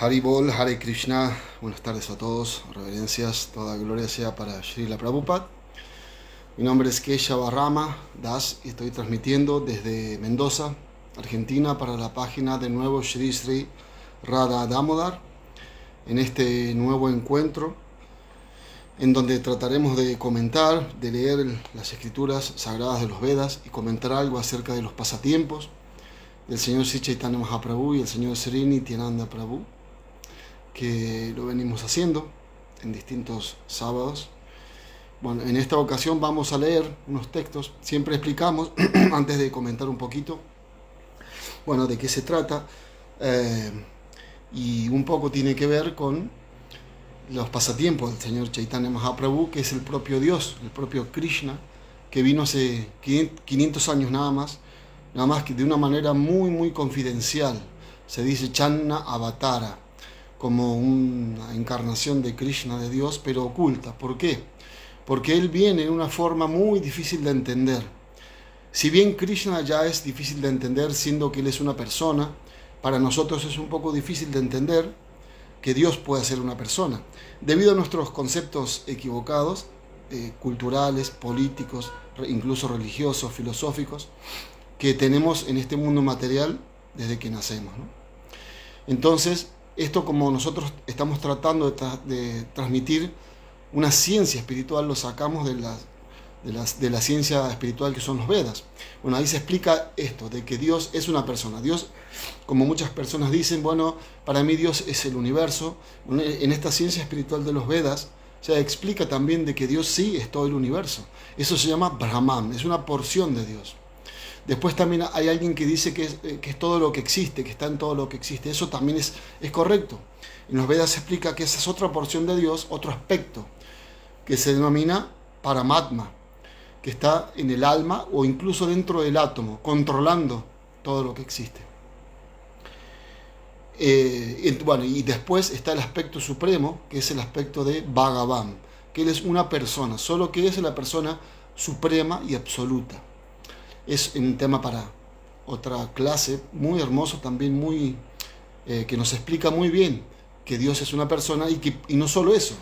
Haribol, Hare Krishna, buenas tardes a todos, reverencias, toda gloria sea para Srila Prabhupada. Mi nombre es Keshava Rama Das y estoy transmitiendo desde Mendoza, Argentina, para la página de nuevo Shri Sri Radha Damodar, en este nuevo encuentro, en donde trataremos de comentar, de leer las escrituras sagradas de los Vedas y comentar algo acerca de los pasatiempos del señor Sri Chaitanya Mahaprabhu y el señor Sri Nityananda Prabhu, que lo venimos haciendo en distintos sábados. Bueno, en esta ocasión vamos a leer unos textos. Siempre explicamos, antes de comentar un poquito, bueno, de qué se trata, y un poco tiene que ver con los pasatiempos del señor Chaitanya Mahaprabhu, que es el propio Dios, el propio Krishna, que vino hace 500 años nada más que de una manera muy confidencial. Se dice Channa Avatara, como una encarnación de Krishna, de Dios, pero oculta. ¿Por qué? Porque él viene en una forma muy difícil de entender. Si bien Krishna ya es difícil de entender, siendo que él es una persona, para nosotros es un poco difícil de entender que Dios pueda ser una persona, debido a nuestros conceptos equivocados, culturales, políticos, incluso religiosos, filosóficos, que tenemos en este mundo material desde que nacemos, ¿no? Entonces, esto, como nosotros estamos tratando de transmitir una ciencia espiritual, lo sacamos de la ciencia espiritual que son los Vedas. Bueno, ahí se explica esto, de que Dios es una persona. Dios, como muchas personas dicen, bueno, para mí Dios es el universo. Bueno, en esta ciencia espiritual de los Vedas se explica también de que Dios sí es todo el universo. Eso se llama Brahman, es una porción de Dios. Después también hay alguien que dice que es todo lo que existe, que está en todo lo que existe. Eso también es correcto. En los Vedas se explica que esa es otra porción de Dios, otro aspecto, que se denomina Paramatma, que está en el alma o incluso dentro del átomo, controlando todo lo que existe. Bueno, y después está el aspecto supremo, que es el aspecto de Bhagavan, que él es una persona, solo que es la persona suprema y absoluta. Es un tema para otra clase, muy hermoso también, que nos explica muy bien que Dios es una persona y no solo eso,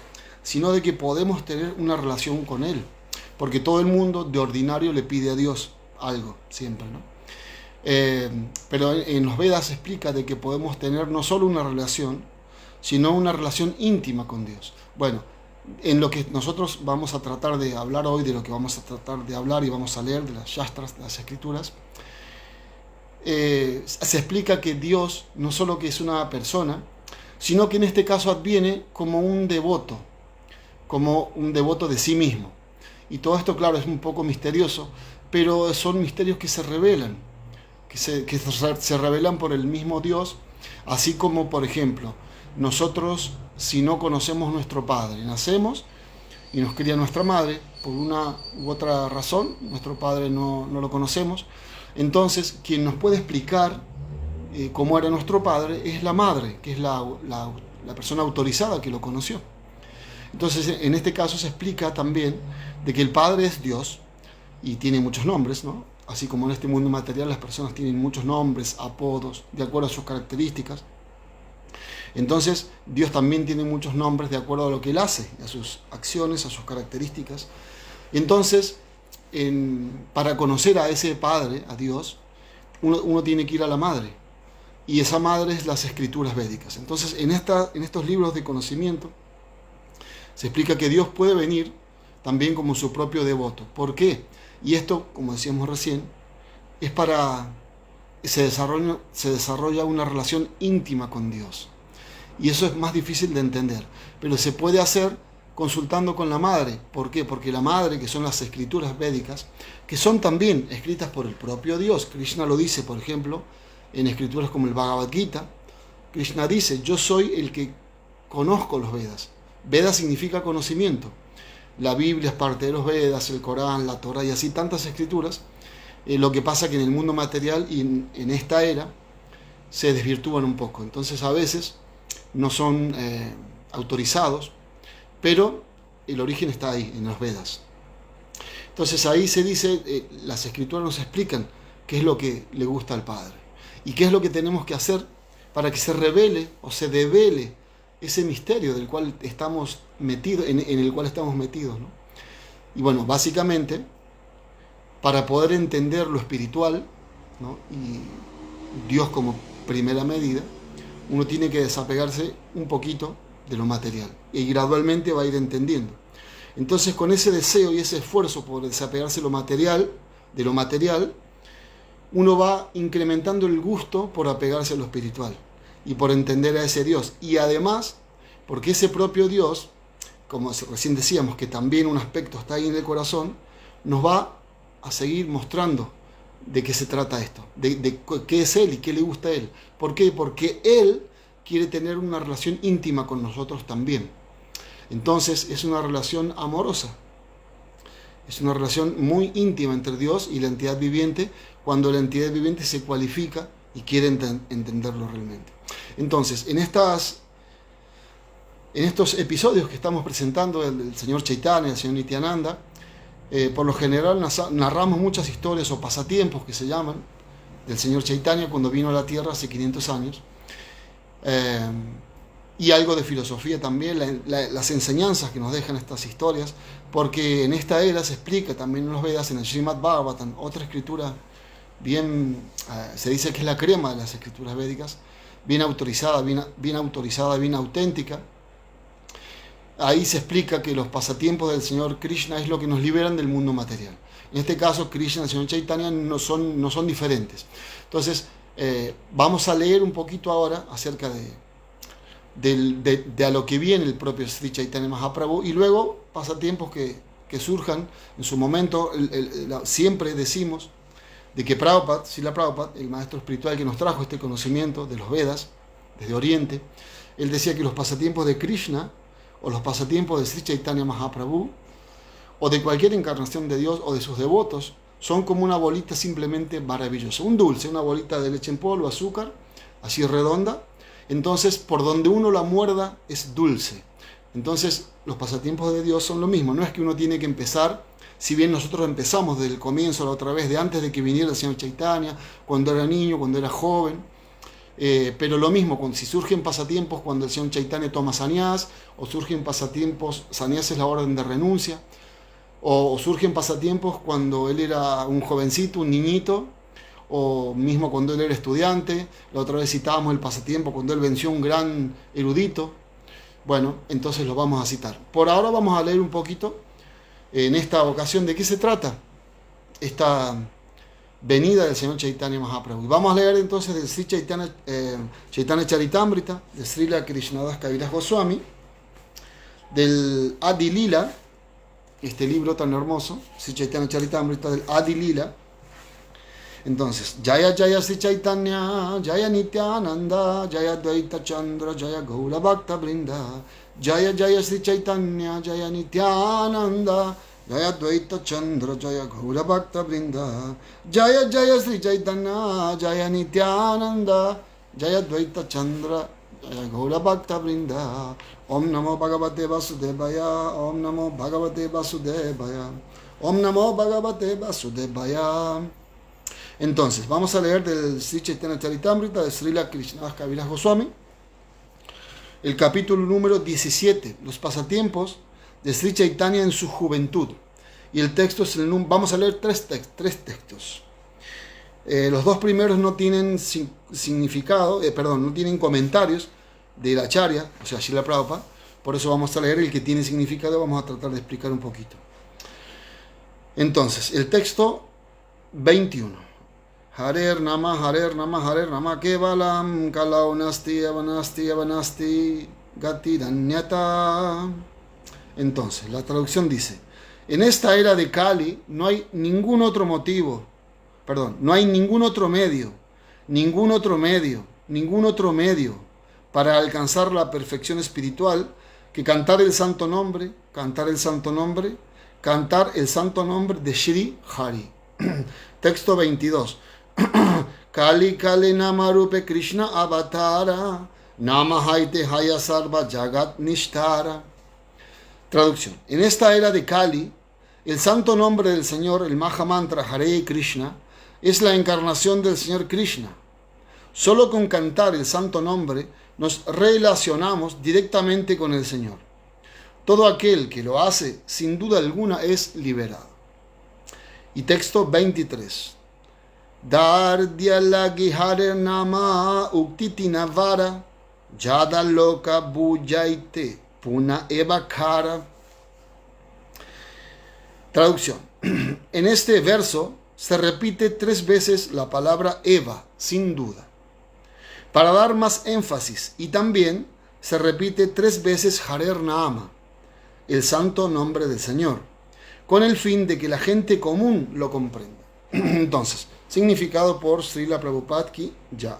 sino de que podemos tener una relación con Él, porque todo el mundo de ordinario le pide a Dios algo, siempre, ¿no? Pero en los Vedas se explica de que podemos tener no solo una relación, sino una relación íntima con Dios. Bueno, en lo que nosotros vamos a tratar de hablar hoy, de lo que vamos a tratar de hablar y vamos a leer de las Shastras, de las Escrituras, se explica que Dios no solo que es una persona, sino que en este caso adviene como un devoto de sí mismo. Y todo esto, claro, es un poco misterioso, pero son misterios que se revelan, que se revelan por el mismo Dios, así como, por ejemplo, nosotros, si no conocemos nuestro padre, nacemos y nos cría nuestra madre, por una u otra razón, nuestro padre no lo conocemos, entonces quien nos puede explicar cómo era nuestro padre es la madre, que es la persona autorizada que lo conoció. Entonces, en este caso se explica también de que el Padre es Dios y tiene muchos nombres, ¿no? Así como en este mundo material las personas tienen muchos nombres, apodos, de acuerdo a sus características. Entonces, Dios también tiene muchos nombres de acuerdo a lo que Él hace, a sus acciones, a sus características. Y entonces, para conocer a ese Padre, a Dios, uno tiene que ir a la Madre. Y esa Madre es las Escrituras Védicas. Entonces, en estos libros de conocimiento, se explica que Dios puede venir también como su propio devoto. ¿Por qué? Y esto, como decíamos recién, es se desarrolla una relación íntima con Dios. Y eso es más difícil de entender. Pero se puede hacer consultando con la madre. ¿Por qué? Porque la madre, que son las escrituras védicas, que son también escritas por el propio Dios. Krishna lo dice, por ejemplo, en escrituras como el Bhagavad Gita. Krishna dice, yo soy el que conozco los Vedas. Veda significa conocimiento. La Biblia es parte de los Vedas, el Corán, la Torah y así tantas escrituras. Lo que pasa que en el mundo material y en esta era se desvirtúan un poco. Entonces a veces no son autorizados, pero el origen está ahí, en los Vedas. Entonces ahí se dice, las escrituras nos explican qué es lo que le gusta al Padre y qué es lo que tenemos que hacer para que se revele o se devele ese misterio del cual estamos metidos, en el cual estamos metidos, ¿no? Y bueno, básicamente, para poder entender lo espiritual, ¿no? Y Dios como primera medida, uno tiene que desapegarse un poquito de lo material y gradualmente va a ir entendiendo. Entonces, con ese deseo y ese esfuerzo por desapegarse de lo material, uno va incrementando el gusto por apegarse a lo espiritual y por entender a ese Dios. Y además, porque ese propio Dios, como recién decíamos, que también un aspecto está ahí en el corazón, nos va a seguir mostrando de qué se trata esto, de qué es Él y qué le gusta a Él. ¿Por qué? Porque Él quiere tener una relación íntima con nosotros también. Entonces es una relación amorosa, es una relación muy íntima entre Dios y la entidad viviente, cuando la entidad viviente se cualifica y quiere entenderlo realmente. Entonces, en estos episodios que estamos presentando del señor Chaitanya, del señor Nityananda, por lo general narramos muchas historias o pasatiempos que se llaman del señor Chaitanya cuando vino a la tierra hace 500 años, y algo de filosofía también, las enseñanzas que nos dejan estas historias, porque en esta era se explica también en los Vedas, en el Srimad Bhagavatam, otra escritura bien, se dice que es la crema de las escrituras védicas, bien autorizada, bien auténtica. Ahí se explica que los pasatiempos del Señor Krishna es lo que nos liberan del mundo material. En este caso, Krishna y el Señor Chaitanya no son diferentes. Entonces, vamos a leer un poquito ahora acerca de a lo que viene el propio Sri Chaitanya Mahaprabhu, y luego pasatiempos que surjan en su momento. Siempre decimos de que Prabhupada, Srila Prabhupada, el maestro espiritual que nos trajo este conocimiento de los Vedas desde Oriente, él decía que los pasatiempos de Krishna o los pasatiempos de Sri Chaitanya Mahaprabhu o de cualquier encarnación de Dios o de sus devotos son como una bolita simplemente maravillosa, un dulce, una bolita de leche en polvo, azúcar, así redonda. Entonces, por donde uno la muerda es dulce. Entonces, los pasatiempos de Dios son lo mismo. No es que uno tiene que empezar, si bien nosotros empezamos desde el comienzo, la otra vez, de antes de que viniera el señor Chaitanya, cuando era niño, cuando era joven. Pero lo mismo, si surgen pasatiempos cuando el señor Chaitanya toma sannyas, o surgen pasatiempos, sannyas es la orden de renuncia, o surgen pasatiempos cuando él era un jovencito, un niñito, o mismo cuando él era estudiante. La otra vez citábamos el pasatiempo cuando él venció a un gran erudito. Bueno, entonces lo vamos a citar. Por ahora vamos a leer un poquito en esta ocasión de qué se trata esta venida del señor Chaitanya Mahaprabhu. Y vamos a leer entonces del Sri Chaitanya Charitamrita, de Srila Krishnadas Kaviraj Goswami, del Adi Lila, este libro tan hermoso, Sri Chaitanya Charitamrita, del Adi Lila. Entonces, Jaya Jaya Sri Chaitanya, Jaya Nityananda, Jaya Dvaita Chandra, Jaya Gaura Bhakta Brinda, Jaya Jaya Sri Chaitanya, Jaya Nityananda, Jaya Dvaita Chandra, Jaya Gaura Bhakta Brinda, Jaya Jaya Sri Chaitanya, Jaya Nityananda, Jaya Dvaita Chandra, Jaya Gaura Bhakta Brinda. Om Namo Bhagavate Vasudevaya, Om Namo Bhagavate Vasudevaya, Om Namo Bhagavate Vasudevaya. Entonces, vamos a leer del Sri Chaitanya Charitamrita de Srila Krishnadas Kaviraj Goswami, el capítulo número 17, los pasatiempos de Sri Chaitanya en su juventud. Y el texto es vamos a leer tres textos. Los dos primeros no tienen significado, no tienen comentarios de la Acharya, o sea, Srila Prabhupada. Por eso vamos a leer el que tiene significado, vamos a tratar de explicar un poquito. Entonces, el texto 21. Harer Nama, Harer Nama, Harer Nama, Kevalam, Kalaunasti, Avanasti, Avanasti, Gatidanyata. Entonces, la traducción dice: en esta era de Kali no hay ningún otro motivo, no hay ningún otro medio para alcanzar la perfección espiritual que cantar el santo nombre de Shri Hari. Texto 22. Kali Kali Namarupe Krishna Avatara Namahaite Haya Sarva Jagat Nishtara. Traducción: en esta era de Kali, el santo nombre del Señor, el Maha Mantra Hare Krishna, es la encarnación del Señor Krishna. Solo con cantar el santo nombre nos relacionamos directamente con el Señor. Todo aquel que lo hace, sin duda alguna, es liberado. Y texto 23. Dardya lagi Hare nama uktitinavara yada loka bujaite puna evakara. Traducción. En este verso se repite 3 veces la palabra Eva, sin duda, para dar más énfasis, y también se repite 3 veces Harer Naama, el santo nombre del Señor, con el fin de que la gente común lo comprenda. Entonces, significado por Srila Prabhupada Ki Jai.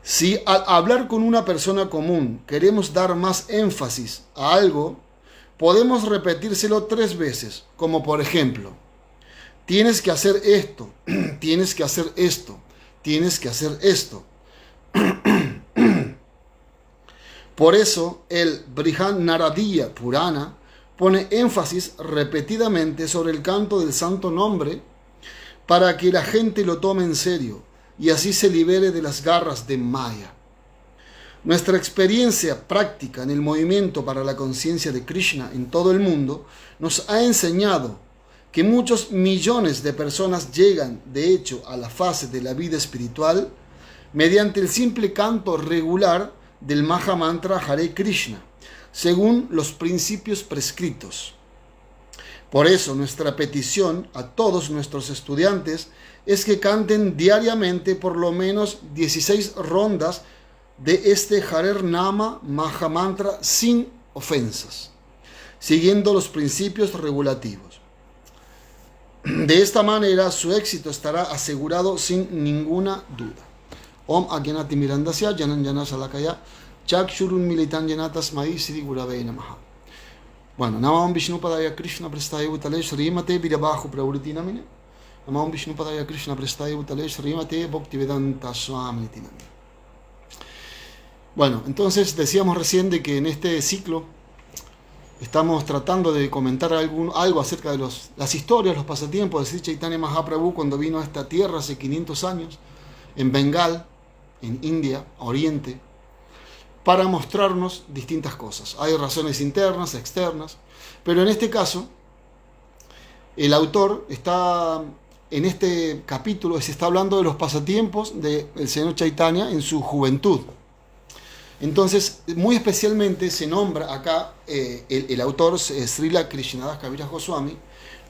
Si al hablar con una persona común queremos dar más énfasis a algo, podemos repetírselo 3 veces, como por ejemplo, tienes que hacer esto, tienes que hacer esto, tienes que hacer esto. Por eso el Brihad Naradiya Purana pone énfasis repetidamente sobre el canto del santo nombre para que la gente lo tome en serio y así se libere de las garras de Maya. Nuestra experiencia práctica en el movimiento para la conciencia de Krishna en todo el mundo nos ha enseñado que muchos millones de personas llegan, de hecho, a la fase de la vida espiritual mediante el simple canto regular del Maha Mantra Hare Krishna, según los principios prescritos. Por eso nuestra petición a todos nuestros estudiantes es que canten diariamente por lo menos 16 rondas de este Harer Nama Maha Mantra sin ofensas, siguiendo los principios regulativos. De esta manera su éxito estará asegurado sin ninguna duda. Om Agyanati Mirandasya Janan Jana Salakaya Chakshurun Militan Janatas Mai Sri Gurave Namaha. Bueno, Namam Vishnupadaya Krishna Prestaya Utale Srimate Virabahu Pravritti Namine. Namam Vishnupadaya Krishna Prestaya Utale Srimate Bhaktivedanta Swami Namine. Bueno, entonces decíamos recién de que en este ciclo estamos tratando de comentar algo acerca de las historias, los pasatiempos de Sri Chaitanya Mahaprabhu cuando vino a esta tierra hace 500 años, en Bengal, en India, Oriente, para mostrarnos distintas cosas. Hay razones internas, externas, pero en este caso, el autor está, en este capítulo, se está hablando de los pasatiempos del señor Chaitanya en su juventud. Entonces, muy especialmente se nombra acá, el autor, Srila Krishnadas Kaviraj Goswami,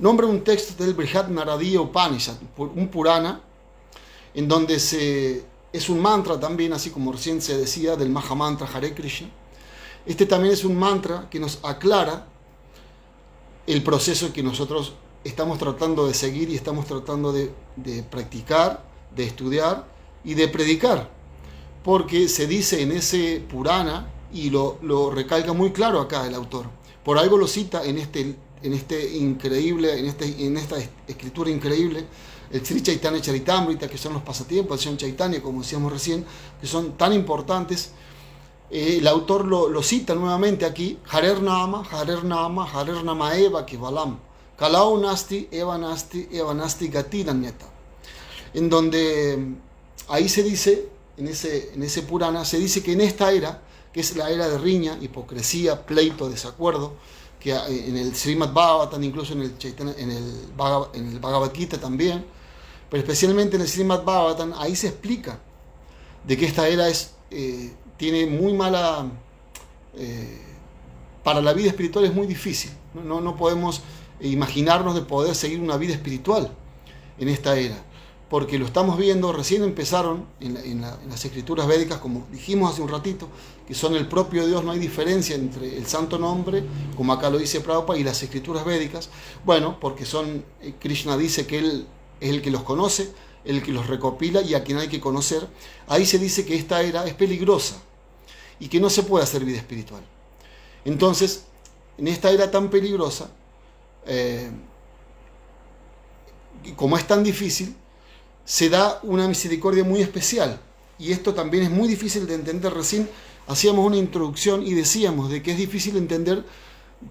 nombra un texto del Brihad Naradiya Upanishad, un Purana, en donde es un mantra también, así como recién se decía, del Maha Mantra Hare Krishna. Este también es un mantra que nos aclara el proceso que nosotros estamos tratando de seguir y estamos tratando de practicar, de estudiar y de predicar. Porque se dice en ese Purana, y lo recalca muy claro acá el autor, por algo lo cita en esta escritura increíble, el Sri Chaitanya Charitamrita, que son los pasatiempos del Señor Chaitanya, como decíamos recién, que son tan importantes. El autor lo cita nuevamente aquí, Harer Nama, Harer Nama, Harer Nama Eva Kivalam, Kalau Nasti, Eva Nasti Gatiranyata, en donde ahí se dice, en ese Purana, se dice que en esta era, que es la era de riña, hipocresía, pleito, desacuerdo, que en el Srimad Bhagavatam, incluso en el Bhagavad Gita también, pero especialmente en el Srimad Bhagavatam, ahí se explica de que esta era tiene muy mala, para la vida espiritual es muy difícil, no podemos imaginarnos de poder seguir una vida espiritual en esta era, porque lo estamos viendo, recién empezaron en las escrituras védicas, como dijimos hace un ratito, que son el propio Dios, no hay diferencia entre el santo nombre, como acá lo dice Prabhupada, y las escrituras védicas. Bueno, porque Krishna dice que Él es el que los conoce, el que los recopila y a quien hay que conocer. Ahí se dice que esta era es peligrosa y que no se puede hacer vida espiritual. Entonces, en esta era tan peligrosa, como es tan difícil, se da una misericordia muy especial, y esto también es muy difícil de entender. Recién hacíamos una introducción y decíamos de que es difícil de entender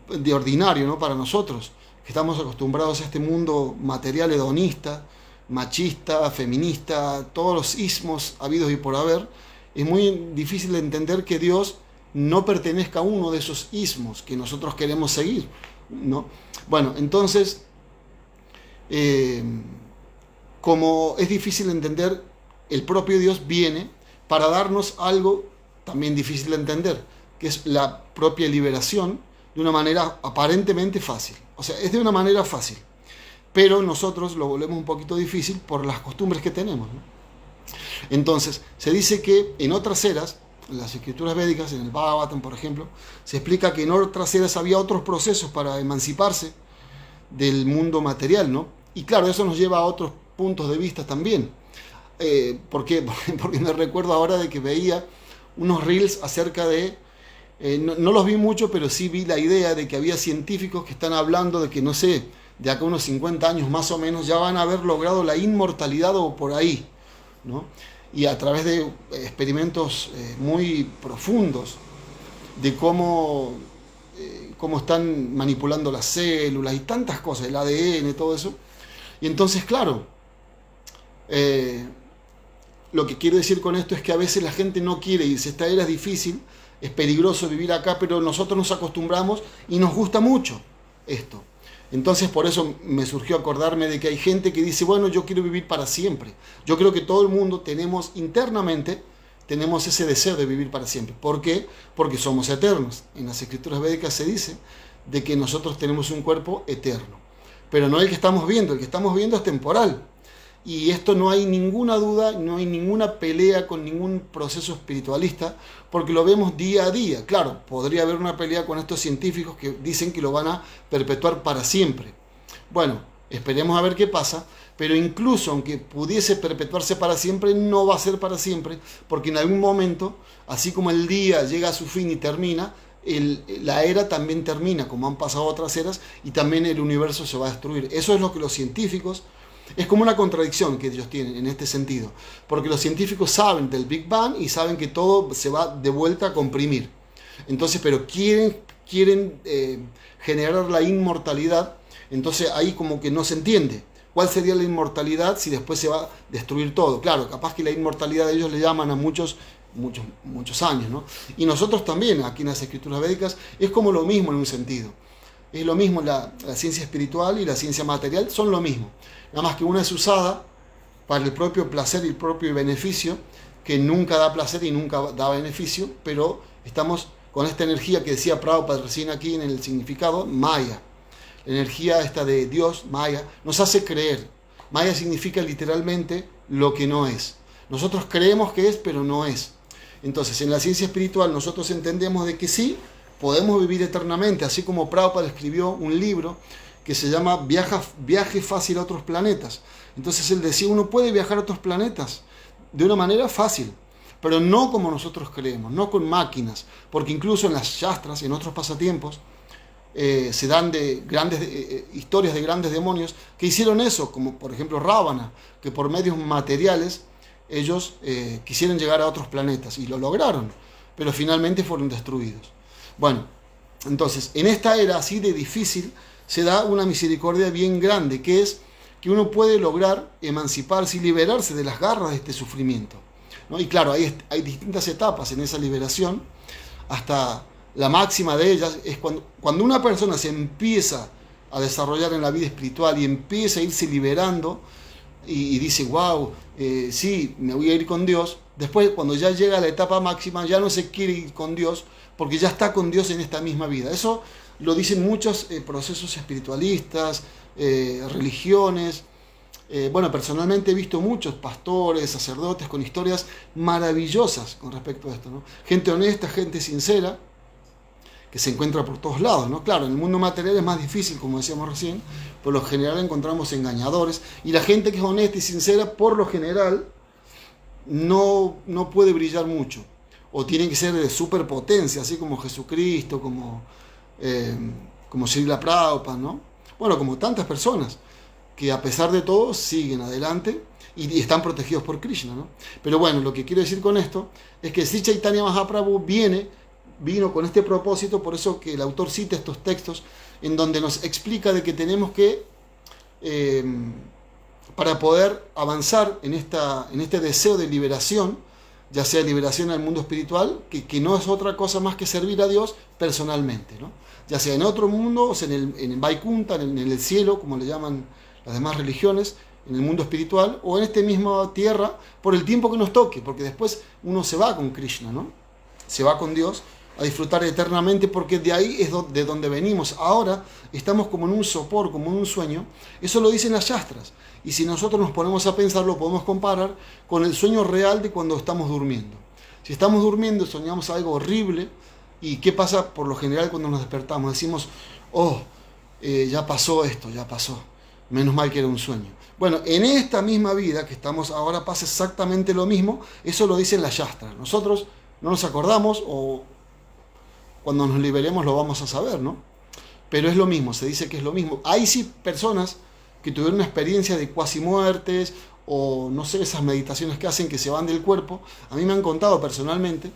de ordinario, ¿no? Para nosotros, que estamos acostumbrados a este mundo material hedonista, machista, feminista, todos los ismos habidos y por haber, es muy difícil de entender que Dios no pertenezca a uno de esos ismos que nosotros queremos seguir, ¿no? Bueno, entonces, como es difícil de entender, el propio Dios viene para darnos algo también difícil de entender, que es la propia liberación de una manera aparentemente fácil. O sea, es de una manera fácil, pero nosotros lo volvemos un poquito difícil por las costumbres que tenemos, ¿no? Entonces, se dice que en otras eras, en las escrituras védicas, en el Bhagavatam, por ejemplo, se explica que en otras eras había otros procesos para emanciparse del mundo material, ¿no? Y claro, eso nos lleva a otros puntos de vista también. ¿Por qué? Porque me recuerdo ahora de que veía unos reels acerca de... no los vi mucho, pero sí vi la idea de que había científicos que están hablando de que, no sé, de acá a unos 50 años más o menos, ya van a haber logrado la inmortalidad o por ahí, ¿no? Y a través de experimentos muy profundos de cómo están manipulando las células y tantas cosas, el ADN, todo eso. Y entonces, claro, lo que quiero decir con esto es que a veces la gente no quiere irse. Esta era es difícil, es peligroso vivir acá, pero nosotros nos acostumbramos y nos gusta mucho esto. Entonces por eso me surgió acordarme de que hay gente que dice, bueno, yo quiero vivir para siempre. Yo creo que todo el mundo tenemos internamente, tenemos ese deseo de vivir para siempre. ¿Por qué? Porque somos eternos. En las escrituras védicas se dice de que nosotros tenemos un cuerpo eterno. Pero no el que estamos viendo, el que estamos viendo es temporal. Y esto no hay ninguna duda, no hay ninguna pelea con ningún proceso espiritualista, porque lo vemos día a día. Claro, podría haber una pelea con estos científicos que dicen que lo van a perpetuar para siempre. Bueno, esperemos a ver qué pasa, pero incluso aunque pudiese perpetuarse para siempre, no va a ser para siempre, porque en algún momento, así como el día llega a su fin y termina, la era también termina, como han pasado otras eras, y también el universo se va a destruir. Eso es lo que los científicos... Es como una contradicción que ellos tienen en este sentido, porque los científicos saben del Big Bang y saben que todo se va de vuelta a comprimir. Entonces, pero quieren generar la inmortalidad, entonces ahí como que no se entiende. ¿Cuál sería la inmortalidad si después se va a destruir todo? Claro, capaz que la inmortalidad ellos le llaman a muchos años, ¿no? Y nosotros también, aquí en las escrituras védicas, es como lo mismo en un sentido. Es lo mismo, la ciencia espiritual y la ciencia material son lo mismo. Nada más que una es usada para el propio placer y el propio beneficio, que nunca da placer y nunca da beneficio, pero estamos con esta energía que decía Prabhupada recién aquí en el significado, Maya. La energía esta de Dios, Maya, nos hace creer. Maya significa literalmente lo que no es. Nosotros creemos que es, pero no es. Entonces, en la ciencia espiritual nosotros entendemos de que sí, podemos vivir eternamente, así como Prabhupada escribió un libro que se llama Viaje fácil a otros planetas. Entonces él decía, uno puede viajar a otros planetas de una manera fácil, pero no como nosotros creemos, no con máquinas, porque incluso en las shastras, en otros pasatiempos, se dan de grandes historias de grandes demonios que hicieron eso, como por ejemplo Ravana, que por medios materiales ellos quisieron llegar a otros planetas y lo lograron, pero finalmente fueron destruidos. Bueno, entonces, en esta era así de difícil, se da una misericordia bien grande, que es que uno puede lograr emanciparse y liberarse de las garras de este sufrimiento, ¿no? Y claro, hay distintas etapas en esa liberación, hasta la máxima de ellas es cuando una persona se empieza a desarrollar en la vida espiritual y empieza a irse liberando y dice, wow, sí, me voy a ir con Dios. Después, cuando ya llega a la etapa máxima, ya no se quiere ir con Dios, porque ya está con Dios en esta misma vida. Eso lo dicen muchos procesos espiritualistas, religiones. Bueno, personalmente he visto muchos pastores, sacerdotes con historias maravillosas con respecto a esto, ¿no? Gente honesta, gente sincera, que se encuentra por todos lados, ¿no? Claro, en el mundo material es más difícil, como decíamos recién, por lo general encontramos engañadores, y la gente que es honesta y sincera, por lo general, no puede brillar mucho, o tienen que ser de superpotencia, así como Jesucristo, como Srila Prabhupada, ¿no? Bueno, como tantas personas que a pesar de todo siguen adelante y están protegidos por Krishna, ¿no? Pero bueno, lo que quiero decir con esto es que Sri Chaitanya Mahaprabhu vino con este propósito, por eso que el autor cita estos textos en donde nos explica de que tenemos que para poder avanzar en este deseo de liberación, ya sea liberación al mundo espiritual, que no es otra cosa más que servir a Dios personalmente, ¿no? Ya sea en otro mundo, o sea, en el Vaikunta, en el cielo, como le llaman las demás religiones, en el mundo espiritual, o en esta misma tierra, por el tiempo que nos toque, porque después uno se va con Krishna, ¿no? Se va con Dios a disfrutar eternamente, porque de ahí es de donde venimos. Ahora estamos como en un sopor, como en un sueño. Eso lo dicen las Shastras. Y si nosotros nos ponemos a pensar, lo podemos comparar con el sueño real de cuando estamos durmiendo. Si estamos durmiendo, soñamos algo horrible. ¿Y qué pasa por lo general cuando nos despertamos? Decimos, oh, ya pasó esto, ya pasó. Menos mal que era un sueño. Bueno, en esta misma vida que estamos ahora pasa exactamente lo mismo. Eso lo dicen las Shastras. Nosotros no nos acordamos, o cuando nos liberemos lo vamos a saber, ¿no? Pero es lo mismo, se dice que es lo mismo. Hay sí personas que tuvieron una experiencia de cuasi muertes, o no sé, esas meditaciones que hacen que se van del cuerpo. A mí me han contado personalmente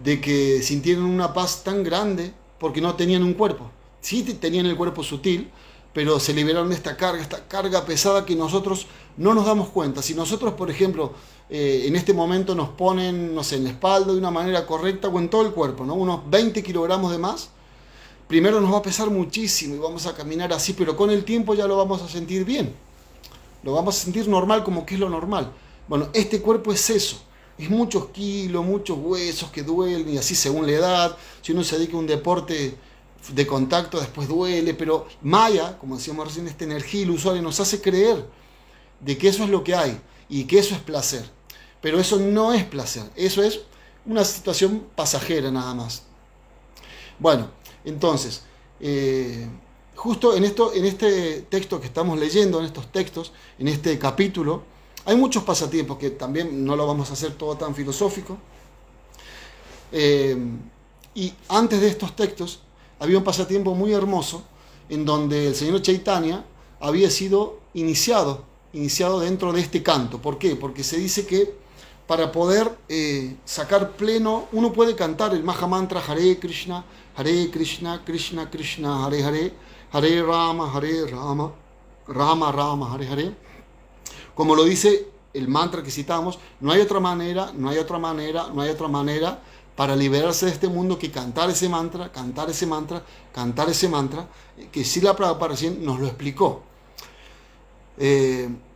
de que sintieron una paz tan grande porque no tenían un cuerpo. Sí tenían el cuerpo sutil, pero se liberaron de esta carga pesada que nosotros no nos damos cuenta. Si nosotros, por ejemplo, en este momento nos ponen, no sé, en la espalda de una manera correcta o en todo el cuerpo, ¿no? Unos 20 kilogramos de más, primero nos va a pesar muchísimo y vamos a caminar así, pero con el tiempo ya lo vamos a sentir bien. Lo vamos a sentir normal, como que es lo normal. Bueno, este cuerpo es eso. Es muchos kilos, muchos huesos que duelen, y así según la edad. Si uno se dedica a un deporte de contacto, después duele, pero Maya, como decíamos recién, esta energía ilusoria nos hace creer de que eso es lo que hay y que eso es placer. Pero eso no es placer, eso es una situación pasajera nada más. Bueno, entonces, justo en este texto que estamos leyendo, en estos textos, en este capítulo, hay muchos pasatiempos que también no lo vamos a hacer todo tan filosófico. Y antes de estos textos había un pasatiempo muy hermoso en donde el señor Chaitanya había sido iniciado dentro de este canto. ¿Por qué? Porque se dice que para poder sacar pleno, uno puede cantar el Mahamantra Hare Krishna, Krishna Krishna, Hare Hare, Hare Rama, Rama Rama, Hare Hare. Como lo dice el mantra que citamos, no hay otra manera para liberarse de este mundo que cantar ese mantra, que Srila Prabhupada recién nos lo explicó.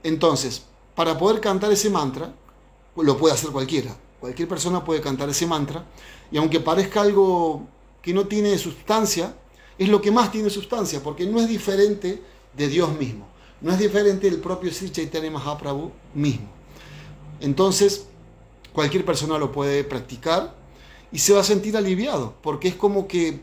Entonces, para poder cantar ese mantra, lo puede hacer cualquiera. Cualquier persona puede cantar ese mantra, y aunque parezca algo que no tiene sustancia, es lo que más tiene sustancia, porque no es diferente de Dios mismo. No es diferente del propio Sri Chaitanya Mahaprabhu mismo. Entonces, cualquier persona lo puede practicar y se va a sentir aliviado, porque es como que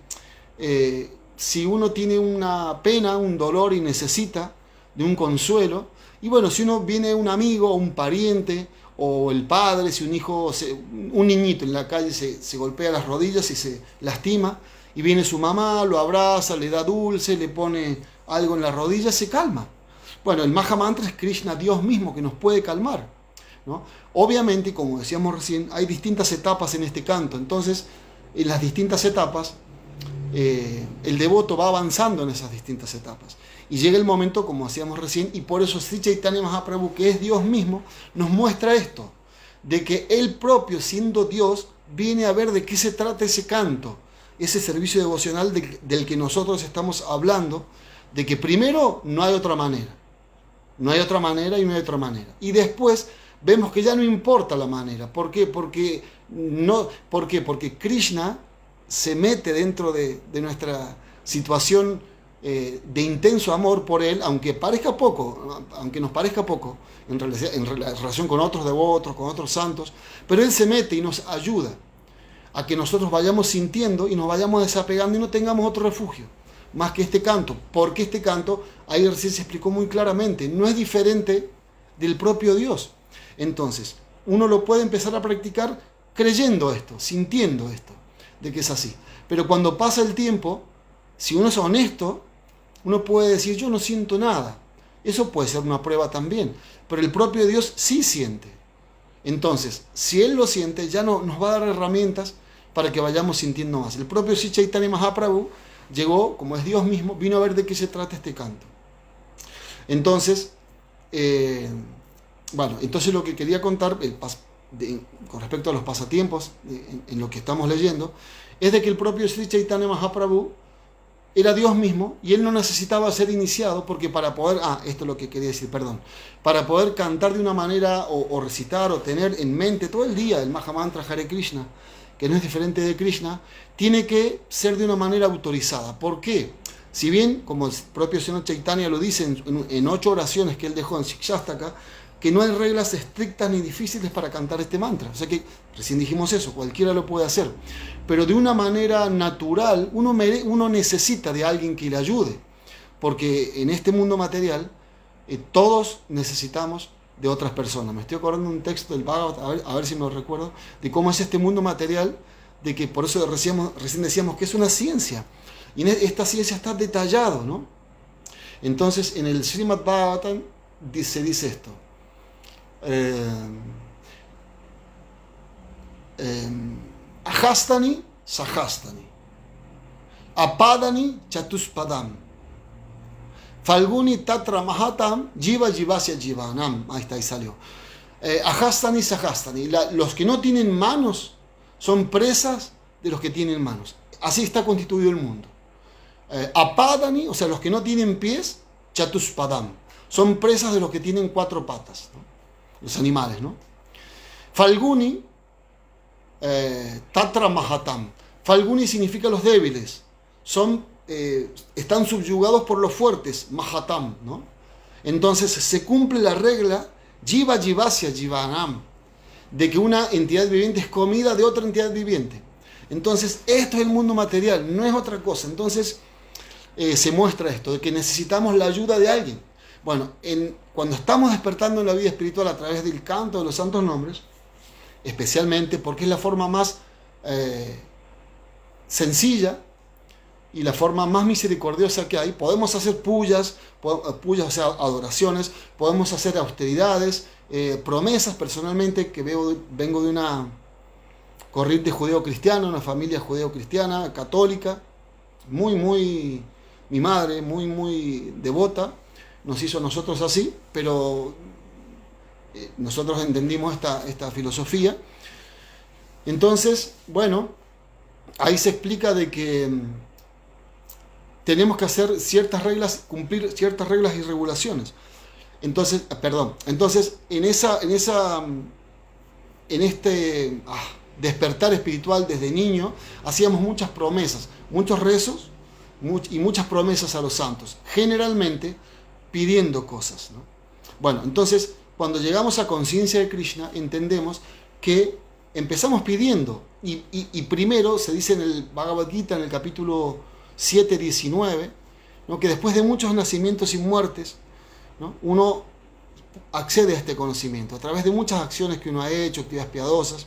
si uno tiene una pena, un dolor y necesita de un consuelo, y bueno, si uno viene un amigo o un pariente o el padre, si un hijo, un niñito en la calle se golpea las rodillas y se lastima, y viene su mamá, lo abraza, le da dulce, le pone algo en la rodilla, se calma. Bueno, el Mahamantra es Krishna, Dios mismo, que nos puede calmar, ¿no? Obviamente, como decíamos recién, hay distintas etapas en este canto. Entonces, en las distintas etapas, el devoto va avanzando en esas distintas etapas. Y llega el momento, como decíamos recién, y por eso Sri Chaitanya Mahaprabhu, que es Dios mismo, nos muestra esto, de que Él propio, siendo Dios, viene a ver de qué se trata ese canto, ese servicio devocional del que nosotros estamos hablando, de que primero no hay otra manera. No hay otra manera y no hay otra manera. Y después vemos que ya no importa la manera. ¿Por qué? Porque Krishna se mete dentro de nuestra situación de intenso amor por Él, aunque nos parezca poco en relación con otros devotos, con otros santos, pero Él se mete y nos ayuda a que nosotros vayamos sintiendo y nos vayamos desapegando y no tengamos otro refugio más que este canto, porque este canto, ahí recién se explicó muy claramente, no es diferente del propio Dios. Entonces, uno lo puede empezar a practicar creyendo esto, sintiendo esto, de que es así. Pero cuando pasa el tiempo, si uno es honesto, uno puede decir, yo no siento nada. Eso puede ser una prueba también, pero el propio Dios sí siente. Entonces, si Él lo siente, ya no, nos va a dar herramientas para que vayamos sintiendo más. El propio Sri Chaitanya Mahaprabhu llegó, como es Dios mismo, vino a ver de qué se trata este canto. Entonces, Eh, bueno, entonces lo que quería contar con respecto a los pasatiempos, en lo que estamos leyendo, es de que el propio Sri Chaitanya Mahaprabhu era Dios mismo y él no necesitaba ser iniciado porque para poder, esto es lo que quería decir, perdón, para poder cantar de una manera o recitar o tener en mente todo el día el Mahamantra Hare Krishna, que no es diferente de Krishna, tiene que ser de una manera autorizada. ¿Por qué? Si bien, como el propio Señor Chaitanya lo dice en 8 oraciones que él dejó en Shikshastaka, que no hay reglas estrictas ni difíciles para cantar este mantra. O sea que, recién dijimos eso, cualquiera lo puede hacer. Pero de una manera natural, uno necesita de alguien que le ayude. Porque en este mundo material, todos necesitamos de otras personas. Me estoy acordando de un texto del Bhagavad, a ver si me lo recuerdo, de cómo es este mundo material, de que por eso recién decíamos que es una ciencia. Y en esta ciencia está detallado, ¿no? Entonces, en el Srimad Bhagavatam se dice esto. Ahastani sahastani apadani chatuspadam falguni tatra mahatam jiva jivasya jivanam. Ahí está, ahí salió. Ahastani sahastani, los que no tienen manos son presas de los que tienen manos. Así está constituido el mundo. Apadani, o sea, los que no tienen pies, chatuspadam, son presas de los que tienen 4 patas, ¿no? Los animales, ¿no? Falguni, Tatra Mahatam. Falguni significa los débiles. Están subyugados por los fuertes, Mahatam, ¿no? Entonces se cumple la regla Jiva Jivasya Jivanam, de que una entidad viviente es comida de otra entidad viviente. Entonces esto es el mundo material, no es otra cosa. Entonces se muestra esto, de que necesitamos la ayuda de alguien. Bueno, cuando estamos despertando en la vida espiritual a través del canto de los santos nombres, especialmente porque es la forma más sencilla y la forma más misericordiosa que hay, podemos hacer puyas, o sea, adoraciones, podemos hacer austeridades, promesas. Personalmente, que vengo de una corriente judeo-cristiana, una familia judeo-cristiana, católica, mi madre, muy devota, nos hizo a nosotros así, pero nosotros entendimos esta filosofía. Entonces, bueno, ahí se explica de que tenemos que hacer ciertas reglas, cumplir ciertas reglas y regulaciones. Entonces, en este despertar espiritual desde niño, hacíamos muchas promesas, muchos rezos y muchas promesas a los santos, generalmente pidiendo cosas, ¿no? Bueno, entonces, cuando llegamos a conciencia de Krishna, entendemos que empezamos pidiendo, y primero se dice en el Bhagavad Gita, en el capítulo 7:19, ¿no?, que después de muchos nacimientos y muertes, ¿no?, uno accede a este conocimiento, a través de muchas acciones que uno ha hecho, actividades piadosas,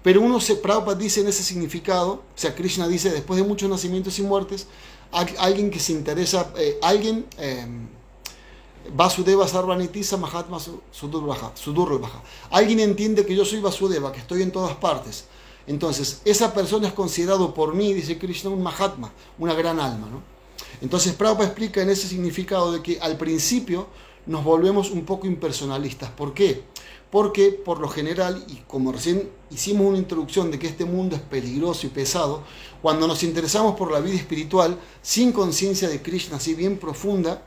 pero Prabhupada dice en ese significado, o sea, Krishna dice, después de muchos nacimientos y muertes, alguien que se interesa, Vasudeva Sarvanitisa Mahatma Sudurvaha. Alguien entiende que yo soy Vasudeva, que estoy en todas partes. Entonces, esa persona es considerado por mí, dice Krishna, un Mahatma, una gran alma, ¿no? Entonces, Prabhupada explica en ese significado de que al principio nos volvemos un poco impersonalistas. ¿Por qué? Porque, por lo general, y como recién hicimos una introducción de que este mundo es peligroso y pesado, cuando nos interesamos por la vida espiritual, sin conciencia de Krishna así bien profunda,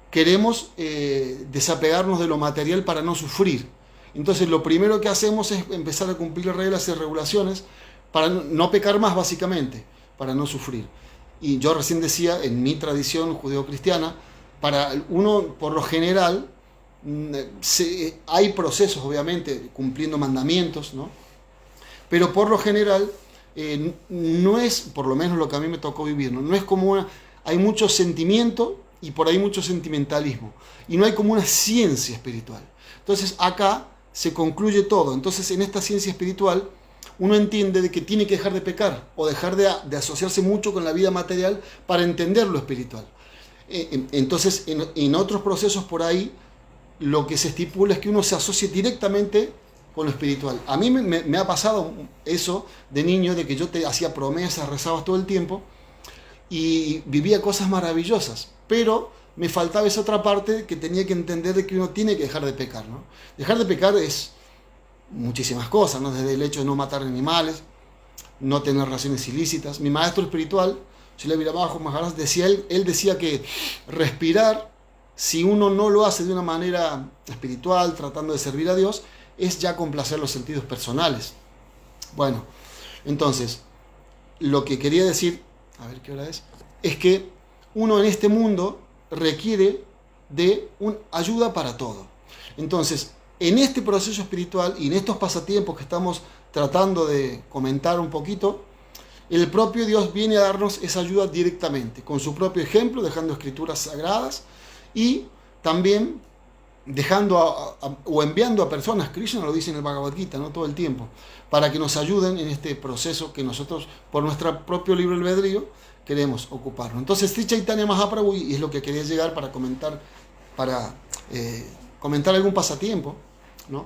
queremos desapegarnos de lo material para no sufrir. Entonces lo primero que hacemos es empezar a cumplir reglas y regulaciones para no pecar más, básicamente, para no sufrir. Y yo recién decía, en mi tradición judeo-cristiana, para uno, por lo general, hay procesos, obviamente, cumpliendo mandamientos, ¿no? Pero por lo general, no es, por lo menos lo que a mí me tocó vivir, no es como hay mucho sentimiento y por ahí mucho sentimentalismo, y no hay como una ciencia espiritual. Entonces acá se concluye todo. Entonces en esta ciencia espiritual uno entiende de que tiene que dejar de pecar o dejar de asociarse mucho con la vida material para entender lo espiritual. Entonces en otros procesos por ahí lo que se estipula es que uno se asocie directamente con lo espiritual. A mí me ha pasado eso de niño, de que yo te hacía promesas, rezabas todo el tiempo y vivía cosas maravillosas, pero me faltaba esa otra parte que tenía que entender de que uno tiene que dejar de pecar, ¿no? Dejar de pecar es muchísimas cosas, ¿no? Desde el hecho de no matar animales, no tener relaciones ilícitas. Mi maestro espiritual, Srila Virabhajo Maharaj, decía, él decía que respirar, si uno no lo hace de una manera espiritual, tratando de servir a Dios, es ya complacer los sentidos personales. Bueno, entonces, lo que quería decir, a ver qué hora es que uno en este mundo requiere de ayuda para todo. Entonces, en este proceso espiritual y en estos pasatiempos que estamos tratando de comentar un poquito, el propio Dios viene a darnos esa ayuda directamente, con su propio ejemplo, dejando escrituras sagradas y también dejando o enviando a personas, Krishna lo dice en el Bhagavad Gita, ¿no? Todo el tiempo, para que nos ayuden en este proceso que nosotros, por nuestro propio libre albedrío, queremos ocuparnos. Entonces, Sri Chaitanya Mahaprabhu, y es lo que quería llegar para comentar algún pasatiempo, ¿no?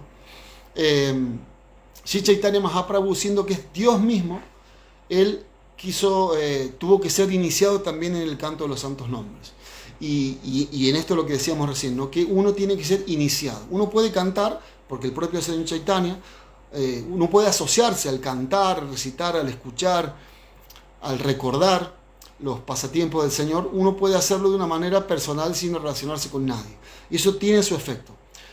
Sri Chaitanya Mahaprabhu, siendo que es Dios mismo, él tuvo que ser iniciado también en el canto de los santos nombres. Y en esto lo que decíamos recién, ¿no? Que uno tiene que ser iniciado. Uno puede cantar, porque el propio Señor Chaitanya, uno puede asociarse al cantar, al recitar, al escuchar, al recordar los pasatiempos del Señor. Uno puede hacerlo de una manera personal sin relacionarse con nadie. Y eso tiene su efecto.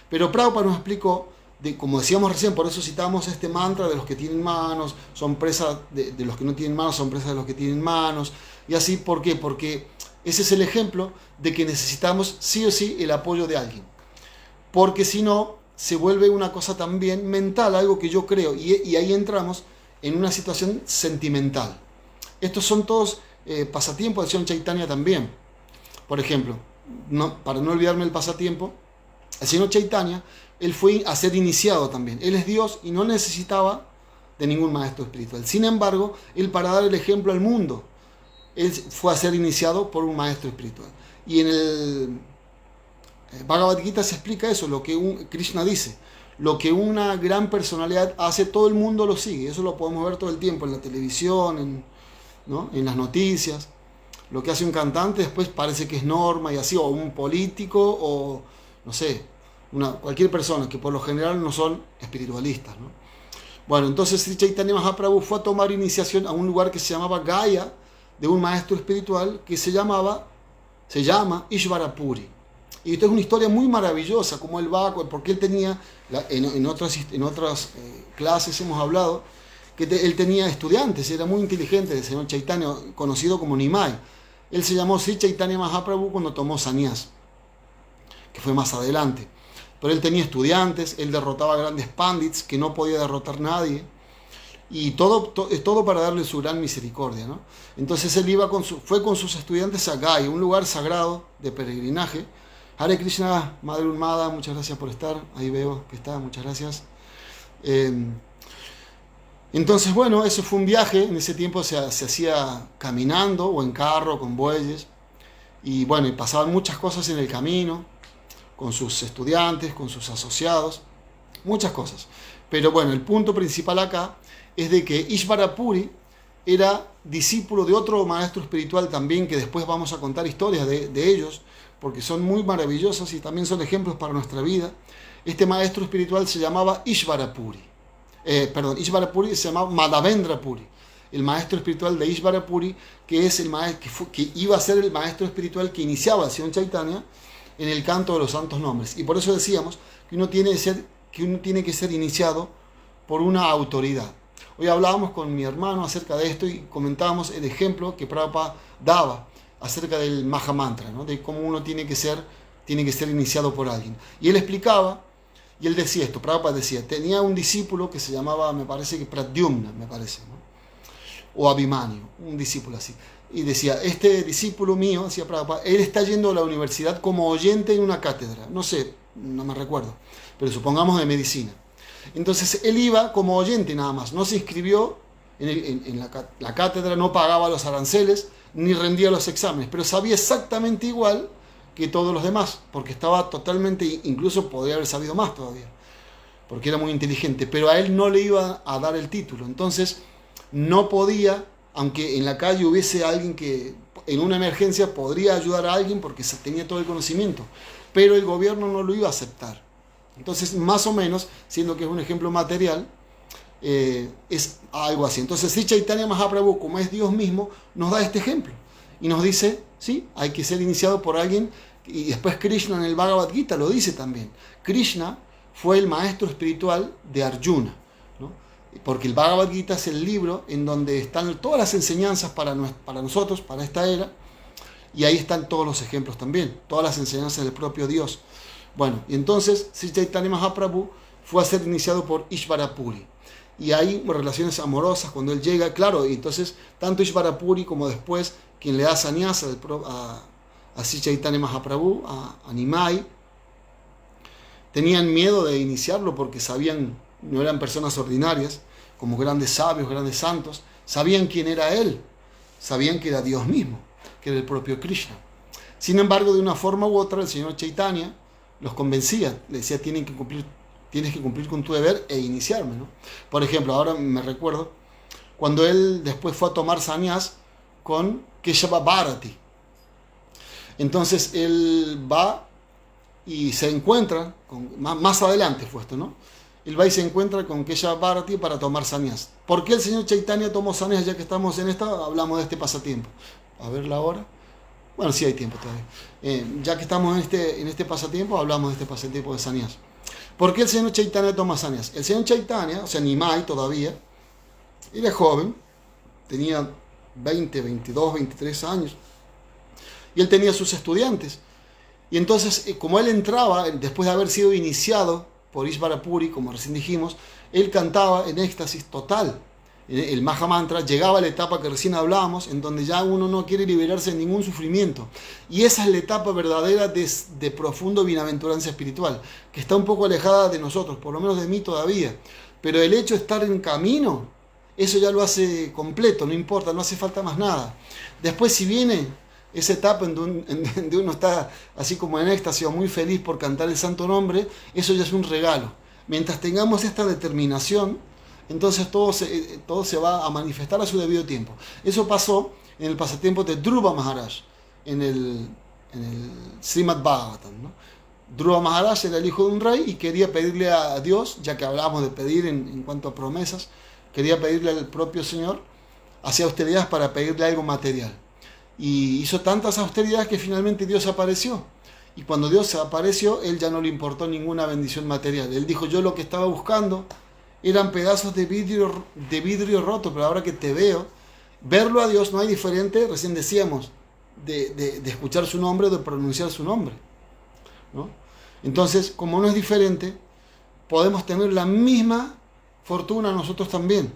Pero Prabhupada nos explicó, como decíamos recién, por eso citamos este mantra de los que tienen manos, son presas de los que no tienen manos, son presas de los que tienen manos. Y así, ¿por qué? Porque ese es el ejemplo de que necesitamos sí o sí el apoyo de alguien. Porque si no, se vuelve una cosa también mental, algo que yo creo. Y ahí entramos en una situación sentimental. Estos son todos pasatiempos de Señor Chaitanya también. Por ejemplo, para no olvidarme del pasatiempo, el Señor Chaitanya, él fue a ser iniciado también. Él es Dios y no necesitaba de ningún maestro espiritual. Sin embargo, él, para dar el ejemplo al mundo, él fue a ser iniciado por un maestro espiritual. Y en el Bhagavad Gita se explica eso, lo que Krishna dice. Lo que una gran personalidad hace, todo el mundo lo sigue. Eso lo podemos ver todo el tiempo en la televisión, ¿no? En las noticias. Lo que hace un cantante después parece que es norma y así, o un político, o no sé, cualquier persona, que por lo general no son espiritualistas, ¿no? Bueno, entonces Sri Chaitanya Mahaprabhu fue a tomar iniciación a un lugar que se llamaba Gaya, de un maestro espiritual que se llama Ishvarapuri. Y esto es una historia muy maravillosa, como él va, porque él tenía, en otras clases hemos hablado, que él tenía estudiantes, era muy inteligente, el señor Chaitanya, conocido como Nimai. Él se llamó Sri Chaitanya Mahaprabhu cuando tomó sannyas, que fue más adelante. Pero él tenía estudiantes, él derrotaba a grandes pandits que no podía derrotar nadie. Y todo para darle su gran misericordia, ¿no? Entonces él fue con sus estudiantes a Gaya, un lugar sagrado de peregrinaje. Hare Krishna, Madre Urmada, muchas gracias por estar. Ahí veo que está, muchas gracias. Entonces, bueno, eso fue un viaje. En ese tiempo se hacía caminando o en carro, con bueyes. Y bueno, y pasaban muchas cosas en el camino, con sus estudiantes, con sus asociados, muchas cosas. Pero bueno, el punto principal acá es de que Ishvarapuri era discípulo de otro maestro espiritual también, que después vamos a contar historias de ellos, porque son muy maravillosos y también son ejemplos para nuestra vida. Este maestro espiritual se llamaba Ishvarapuri. Ishvarapuri se llamaba Madhavendra Puri. El maestro espiritual de Ishvarapuri, que es que iba a ser el maestro espiritual que iniciaba al Señor Chaitanya en el canto de los santos nombres. Y por eso decíamos que uno tiene que ser iniciado por una autoridad. Hoy hablábamos con mi hermano acerca de esto y comentábamos el ejemplo que Prabhupada daba acerca del Mahamantra, ¿no? De cómo uno tiene que ser iniciado por alguien. Y él explicaba, y él decía esto, Prabhupada decía, tenía un discípulo que se llamaba, me parece que Pradyumna, ¿no? O Abhimanyu, un discípulo así. Y decía, este discípulo mío, decía Prabhupada, él está yendo a la universidad como oyente en una cátedra, no sé, no me recuerdo, pero supongamos de medicina. Entonces él iba como oyente nada más, no se inscribió en la cátedra, no pagaba los aranceles, ni rendía los exámenes, pero sabía exactamente igual que todos los demás, porque estaba totalmente, incluso podría haber sabido más todavía, porque era muy inteligente, pero a él no le iba a dar el título, entonces no podía aunque en la calle hubiese alguien que en una emergencia podría ayudar a alguien porque tenía todo el conocimiento, pero el gobierno no lo iba a aceptar. Entonces, más o menos, siendo que es un ejemplo material, es algo así. Entonces, Sri Chaitanya Mahaprabhu, como es Dios mismo, nos da este ejemplo y nos dice, sí, hay que ser iniciado por alguien. Y después Krishna en el Bhagavad Gita lo dice también. Krishna fue el maestro espiritual de Arjuna, ¿no? Porque el Bhagavad Gita es el libro en donde están todas las enseñanzas para nosotros, para esta era, y ahí están todos los ejemplos también, todas las enseñanzas del propio Dios. Bueno, y entonces Sri Chaitanya Mahaprabhu fue a ser iniciado por Ishvarapuri. Y hay relaciones amorosas cuando él llega, claro, y entonces tanto Ishvarapuri como después quien le da sannyasa a Sri Chaitanya Mahaprabhu, a Nimai, tenían miedo de iniciarlo porque sabían, no eran personas ordinarias, como grandes sabios, grandes santos, sabían quién era él, sabían que era Dios mismo, que era el propio Krishna. Sin embargo, de una forma u otra, el señor Chaitanya los convencía, le decía, tienes que cumplir con tu deber e iniciarme, ¿no? Por ejemplo, ahora me recuerdo, cuando él después fue a tomar sannyas con Keshava Bharati. Entonces él va y se encuentra, más adelante fue esto, ¿no? Él va y se encuentra con Keshava Bharati para tomar sannyas. ¿Por qué el señor Chaitanya tomó sannyas? Ya que estamos en esta, hablamos de este pasatiempo. A ver la hora. Bueno, sí hay tiempo todavía. Ya que estamos en este pasatiempo, hablamos de este pasatiempo de sannyas. ¿Por qué el señor Chaitanya toma sannyas? El señor Chaitanya, o sea, Nimai todavía, era joven, tenía 20, 22, 23 años, y él tenía sus estudiantes. Y entonces, como él entraba, después de haber sido iniciado por Ishvarapuri, como recién dijimos, él cantaba en éxtasis total. El Maha Mantra llegaba a la etapa que recién hablábamos, en donde ya uno no quiere liberarse de ningún sufrimiento. Y esa es la etapa verdadera de profundo bienaventuranza espiritual, que está un poco alejada de nosotros, por lo menos de mí todavía. Pero el hecho de estar en camino, eso ya lo hace completo, no importa, no hace falta más nada. Después, si viene esa etapa en donde uno está así como en éxtasis o muy feliz por cantar el santo nombre, eso ya es un regalo. Mientras tengamos esta determinación, entonces todo se va a manifestar a su debido tiempo. Eso pasó en el pasatiempo de Dhruva Maharaj, en el Srimad Bhagavatam, ¿no? Dhruva Maharaj era el hijo de un rey y quería pedirle a Dios, ya que hablábamos de pedir en cuanto a promesas, quería pedirle al propio Señor, hacía austeridades para pedirle algo material. Y hizo tantas austeridades que finalmente Dios apareció. Y cuando Dios apareció, él ya no le importó ninguna bendición material. Él dijo, yo lo que estaba buscando eran pedazos de vidrio roto, pero ahora que te veo, verlo a Dios no hay diferente, recién decíamos, de escuchar su nombre o de pronunciar su nombre, ¿no? Entonces, como no es diferente, podemos tener la misma fortuna nosotros también,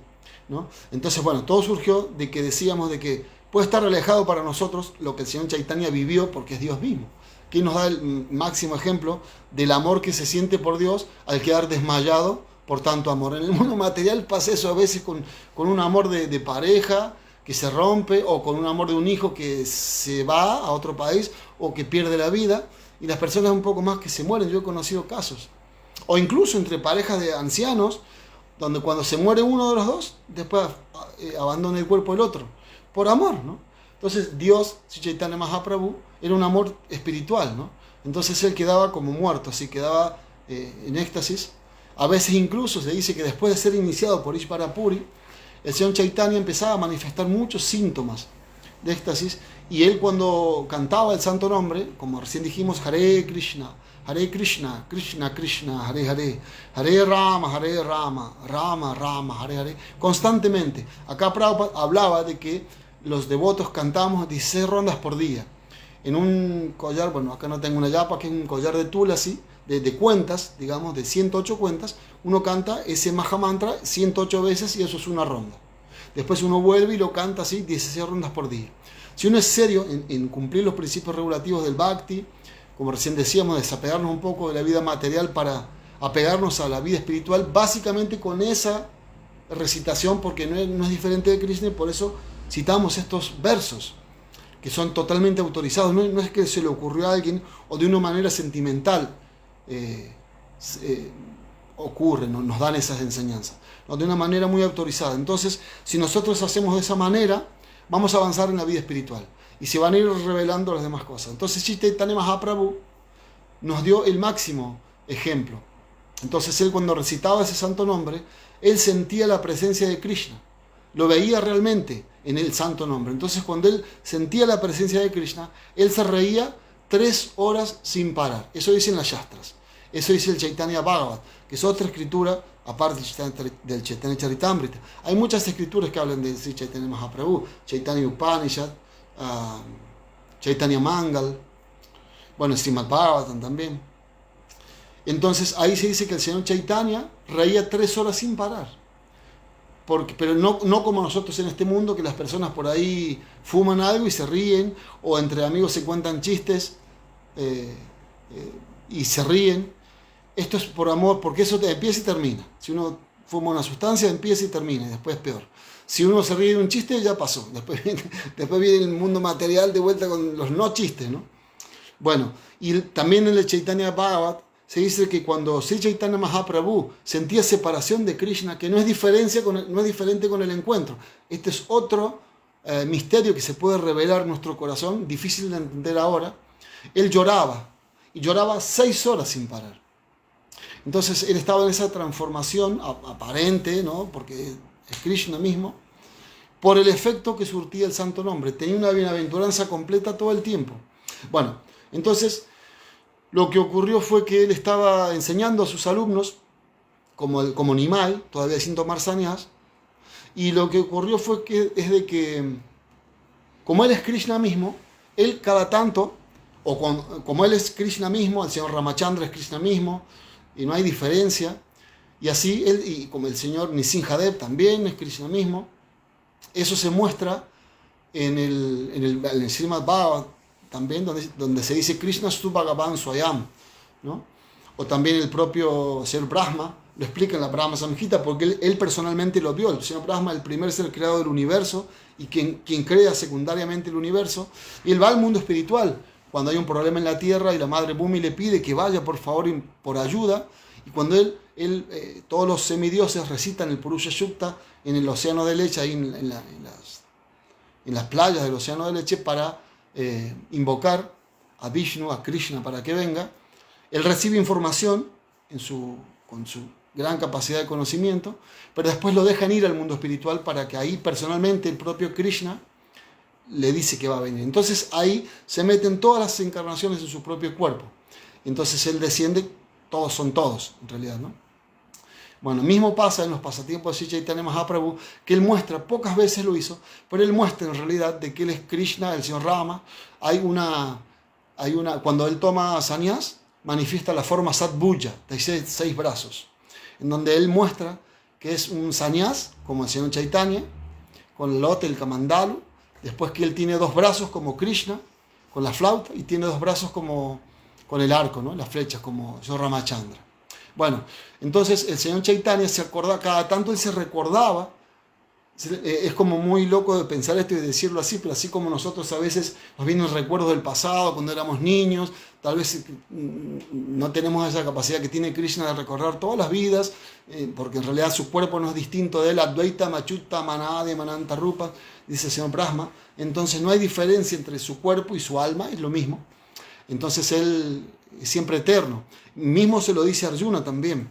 ¿no? Entonces, bueno, todo surgió de que decíamos de que puede estar alejado para nosotros lo que el señor Chaitanya vivió porque es Dios mismo, que nos da el máximo ejemplo del amor que se siente por Dios al quedar desmayado por tanto amor. En el mundo material pasa eso a veces con un amor de pareja que se rompe, o con un amor de un hijo que se va a otro país o que pierde la vida, y las personas un poco más que se mueren. Yo he conocido casos, o incluso entre parejas de ancianos, donde cuando se muere uno de los dos, después abandona el cuerpo del otro, por amor, ¿no? Entonces Dios, Sri Chaitanya Mahaprabhu, era un amor espiritual, ¿no? Entonces él quedaba como muerto, así quedaba en éxtasis. A veces incluso se dice que después de ser iniciado por Ishvarapuri, el señor Chaitanya empezaba a manifestar muchos síntomas de éxtasis, y él cuando cantaba el santo nombre, como recién dijimos, Hare Krishna, Krishna Krishna, Hare Hare, Hare Rama, Rama Rama, Hare Hare, constantemente. Acá Prabhupada hablaba de que los devotos cantamos 16 rondas por día. En un collar, bueno, acá no tengo una yapa, que es un collar de tula así, de cuentas, digamos, de 108 cuentas, uno canta ese Maha Mantra 108 veces y eso es una ronda. Después uno vuelve y lo canta así 16 rondas por día. Si uno es serio en cumplir los principios regulativos del Bhakti, como recién decíamos, desapegarnos un poco de la vida material para apegarnos a la vida espiritual, básicamente con esa recitación, porque no es diferente de Krishna, y por eso citamos estos versos, que son totalmente autorizados. No es que se le ocurrió a alguien o de una manera sentimental ocurre, nos dan esas enseñanzas, ¿no? De una manera muy autorizada. Entonces, si nosotros hacemos de esa manera, vamos a avanzar en la vida espiritual y se van a ir revelando las demás cosas. Entonces, Sri Chaitanya Mahaprabhu nos dio el máximo ejemplo. Entonces, él cuando recitaba ese santo nombre, él sentía la presencia de Krishna, lo veía realmente en el santo nombre. Entonces, cuando él sentía la presencia de Krishna, él se reía 3 horas sin parar. Eso dicen las Shastras. Eso dice el Chaitanya Bhagavat, que es otra escritura aparte del Chaitanya Charitamrita. Hay muchas escrituras que hablan de Sri Chaitanya Mahaprabhu, Chaitanya Upanishad, Chaitanya Mangal, bueno, Srimad Bhagavatam también. Entonces ahí se dice que el señor Chaitanya reía 3 horas sin parar. Pero no como nosotros en este mundo, que las personas por ahí fuman algo y se ríen, o entre amigos se cuentan chistes y se ríen. Esto es por amor, porque eso empieza y termina. Si uno fuma una sustancia, empieza y termina, y después es peor. Si uno se ríe de un chiste, ya pasó. Después viene el mundo material de vuelta con los no chistes, ¿no? Bueno, y también en el Chaitanya Bhagavat se dice que cuando Sri Chaitanya Mahaprabhu sentía separación de Krishna, que no es diferente con el encuentro. Este es otro misterio que se puede revelar en nuestro corazón, difícil de entender ahora. Él lloraba, y lloraba 6 horas sin parar. Entonces él estaba en esa transformación aparente, ¿no? Porque es Krishna mismo, por el efecto que surtía el santo nombre. Tenía una bienaventuranza completa todo el tiempo. Bueno, entonces lo que ocurrió fue que él estaba enseñando a sus alumnos como Nimai, todavía sin tomar sannyas, y lo que ocurrió fue que como él es Krishna mismo, él cada tanto, como él es Krishna mismo, el señor Ramachandra es Krishna mismo, y no hay diferencia, y así él, y como el señor Nisimhadev también es Krishna mismo, eso se muestra en el Srimad Bhagavatam también, donde se dice Krishna Stu Bhagavan Swayam, ¿no? O también el propio señor Brahma lo explica en la Brahma Samhita, porque él personalmente lo vio. El señor Brahma, el primer ser creado del universo, y quien crea secundariamente el universo, y él va al mundo espiritual cuando hay un problema en la tierra y la madre Bhumi le pide que vaya por favor por ayuda, y cuando todos los semidioses recitan el Purusha Sukta en el océano de leche, ahí en las playas del océano de leche, para invocar a Vishnu, a Krishna, para que venga, él recibe información con su gran capacidad de conocimiento, pero después lo dejan ir al mundo espiritual para que ahí personalmente el propio Krishna le dice que va a venir. Entonces ahí se meten todas las encarnaciones en su propio cuerpo. Entonces él desciende, todos son todos, en realidad, ¿no? Bueno, mismo pasa en los pasatiempos de Sri Chaitanya Mahaprabhu, que él muestra, pocas veces lo hizo, pero él muestra en realidad de que él es Krishna, el señor Rama. Cuando él toma sannyas, manifiesta la forma Satbuja, de 6 brazos, en donde él muestra que es un sannyas, como el señor Chaitanya, con el lote, el kamandalu, después que él tiene 2 brazos como Krishna, con la flauta, y tiene 2 brazos como con el arco, ¿no? Las flechas, como el señor Ramachandra. Bueno, entonces el señor Chaitanya se acordaba, cada tanto él se recordaba, es como muy loco de pensar esto y de decirlo así, pero así como nosotros a veces nos vienen recuerdos del pasado, cuando éramos niños, tal vez no tenemos esa capacidad que tiene Krishna de recordar todas las vidas, porque en realidad su cuerpo no es distinto de él, Advaita, Machutta, Manade, Mananta Rupa, dice el señor Brahma. Entonces no hay diferencia entre su cuerpo y su alma, es lo mismo. Entonces él es siempre eterno. Mismo se lo dice a Arjuna también,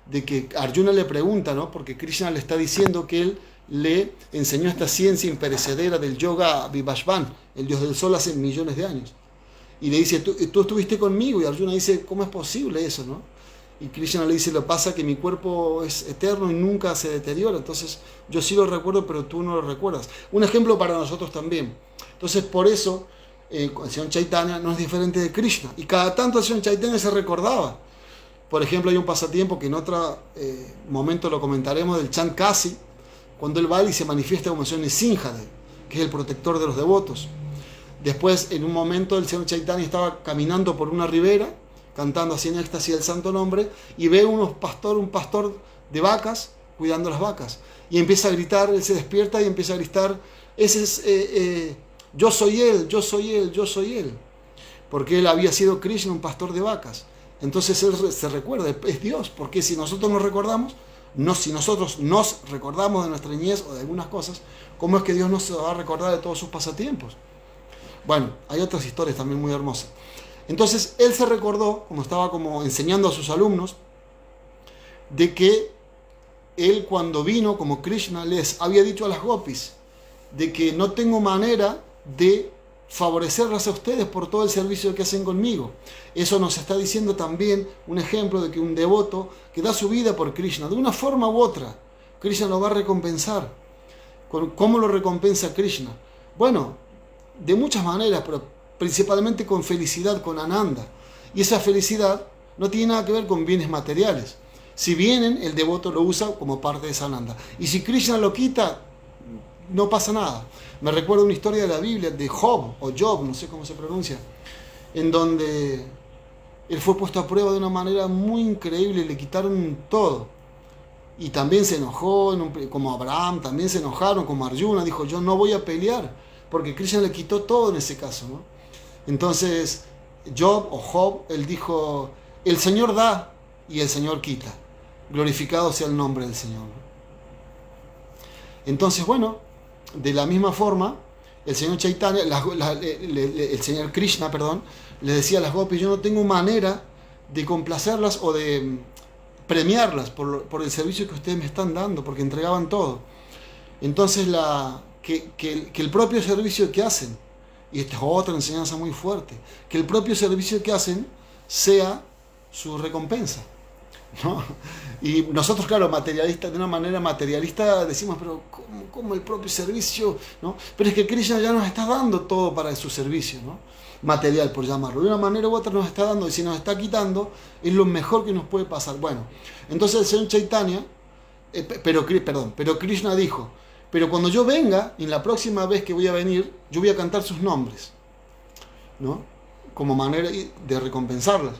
de que Arjuna le pregunta, ¿no? Porque Krishna le está diciendo que él le enseñó esta ciencia imperecedera del yoga Vivashvan, el dios del sol, hace millones de años. Y le dice, tú estuviste conmigo, y Arjuna dice, ¿cómo es posible eso, no? Y Krishna le dice, lo pasa que mi cuerpo es eterno y nunca se deteriora, entonces yo sí lo recuerdo, pero tú no lo recuerdas. Un ejemplo para nosotros también. Entonces por eso el señor Chaitanya no es diferente de Krishna, y cada tanto el señor Chaitanya se recordaba. Por ejemplo, hay un pasatiempo que en otro momento lo comentaremos, del Chant Kasi, cuando él va y se manifiesta como el señor Nisimhadev, que es el protector de los devotos. Después, en un momento, el señor Chaitanya estaba caminando por una ribera, cantando así en éxtasis el santo nombre, y ve un pastor de vacas cuidando las vacas, y empieza a gritar. Él se despierta y empieza a gritar, ese es yo soy él, yo soy él, yo soy él, porque él había sido Krishna, un pastor de vacas, Entonces él se recuerda, es Dios, porque si nosotros nos recordamos, si nosotros nos recordamos de nuestra niñez o de algunas cosas, ¿cómo es que Dios no se va a recordar de todos sus pasatiempos? Bueno, hay otras historias también muy hermosas. Entonces él se recordó, como estaba como enseñando a sus alumnos, de que él cuando vino como Krishna les había dicho a las gopis de que no tengo manera de favorecerlas a ustedes por todo el servicio que hacen conmigo. Eso nos está diciendo también un ejemplo de que un devoto que da su vida por Krishna, de una forma u otra, Krishna lo va a recompensar. ¿Cómo lo recompensa Krishna? Bueno, de muchas maneras, pero principalmente con felicidad, con ananda. Y esa felicidad no tiene nada que ver con bienes materiales. Si vienen, el devoto lo usa como parte de esa ananda. Y si Krishna lo quita, no pasa nada. Me recuerdo una historia de la Biblia de Job, o Job, no sé cómo se pronuncia, en donde él fue puesto a prueba de una manera muy increíble, le quitaron todo. Y también se enojó, como Abraham, también se enojaron, como Arjuna, dijo, yo no voy a pelear, porque Krishna le quitó todo en ese caso, ¿no? Entonces, Job, él dijo, el Señor da y el Señor quita. Glorificado sea el nombre del Señor. Entonces, bueno, de la misma forma, el Señor Chaitanya, el Señor Krishna, le decía a las gopis, yo no tengo manera de complacerlas o de premiarlas por el servicio que ustedes me están dando, porque entregaban todo. Entonces, que el propio servicio que hacen, y esta es otra enseñanza muy fuerte, que el propio servicio que hacen sea su recompensa, ¿no? Y nosotros, claro, materialistas, de una manera materialista, decimos, pero ¿cómo el propio servicio? ¿No? Pero es que Krishna ya nos está dando todo para su servicio, ¿no? Material, por llamarlo. De una manera u otra nos está dando, y si nos está quitando, es lo mejor que nos puede pasar. Bueno, entonces el Señor Chaitanya, pero Krishna dijo, pero cuando yo venga, en la próxima vez que voy a venir, yo voy a cantar sus nombres, ¿no? Como manera de recompensarlas.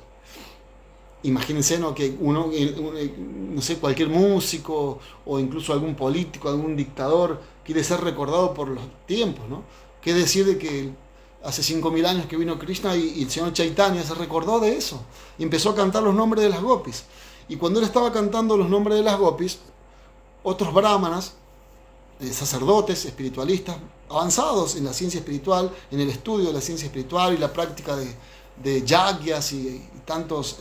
Imagínense, ¿no? Que no sé, cualquier músico o incluso algún político, algún dictador quiere ser recordado por los tiempos, ¿no? ¿Qué decir de que hace 5.000 años que vino Krishna y el Señor Chaitanya se recordó de eso? Y empezó a cantar los nombres de las gopis. Y cuando él estaba cantando los nombres de las gopis, otros brahmanas, sacerdotes, espiritualistas, avanzados en la ciencia espiritual, en el estudio de la ciencia espiritual y la práctica de yagyas y tantos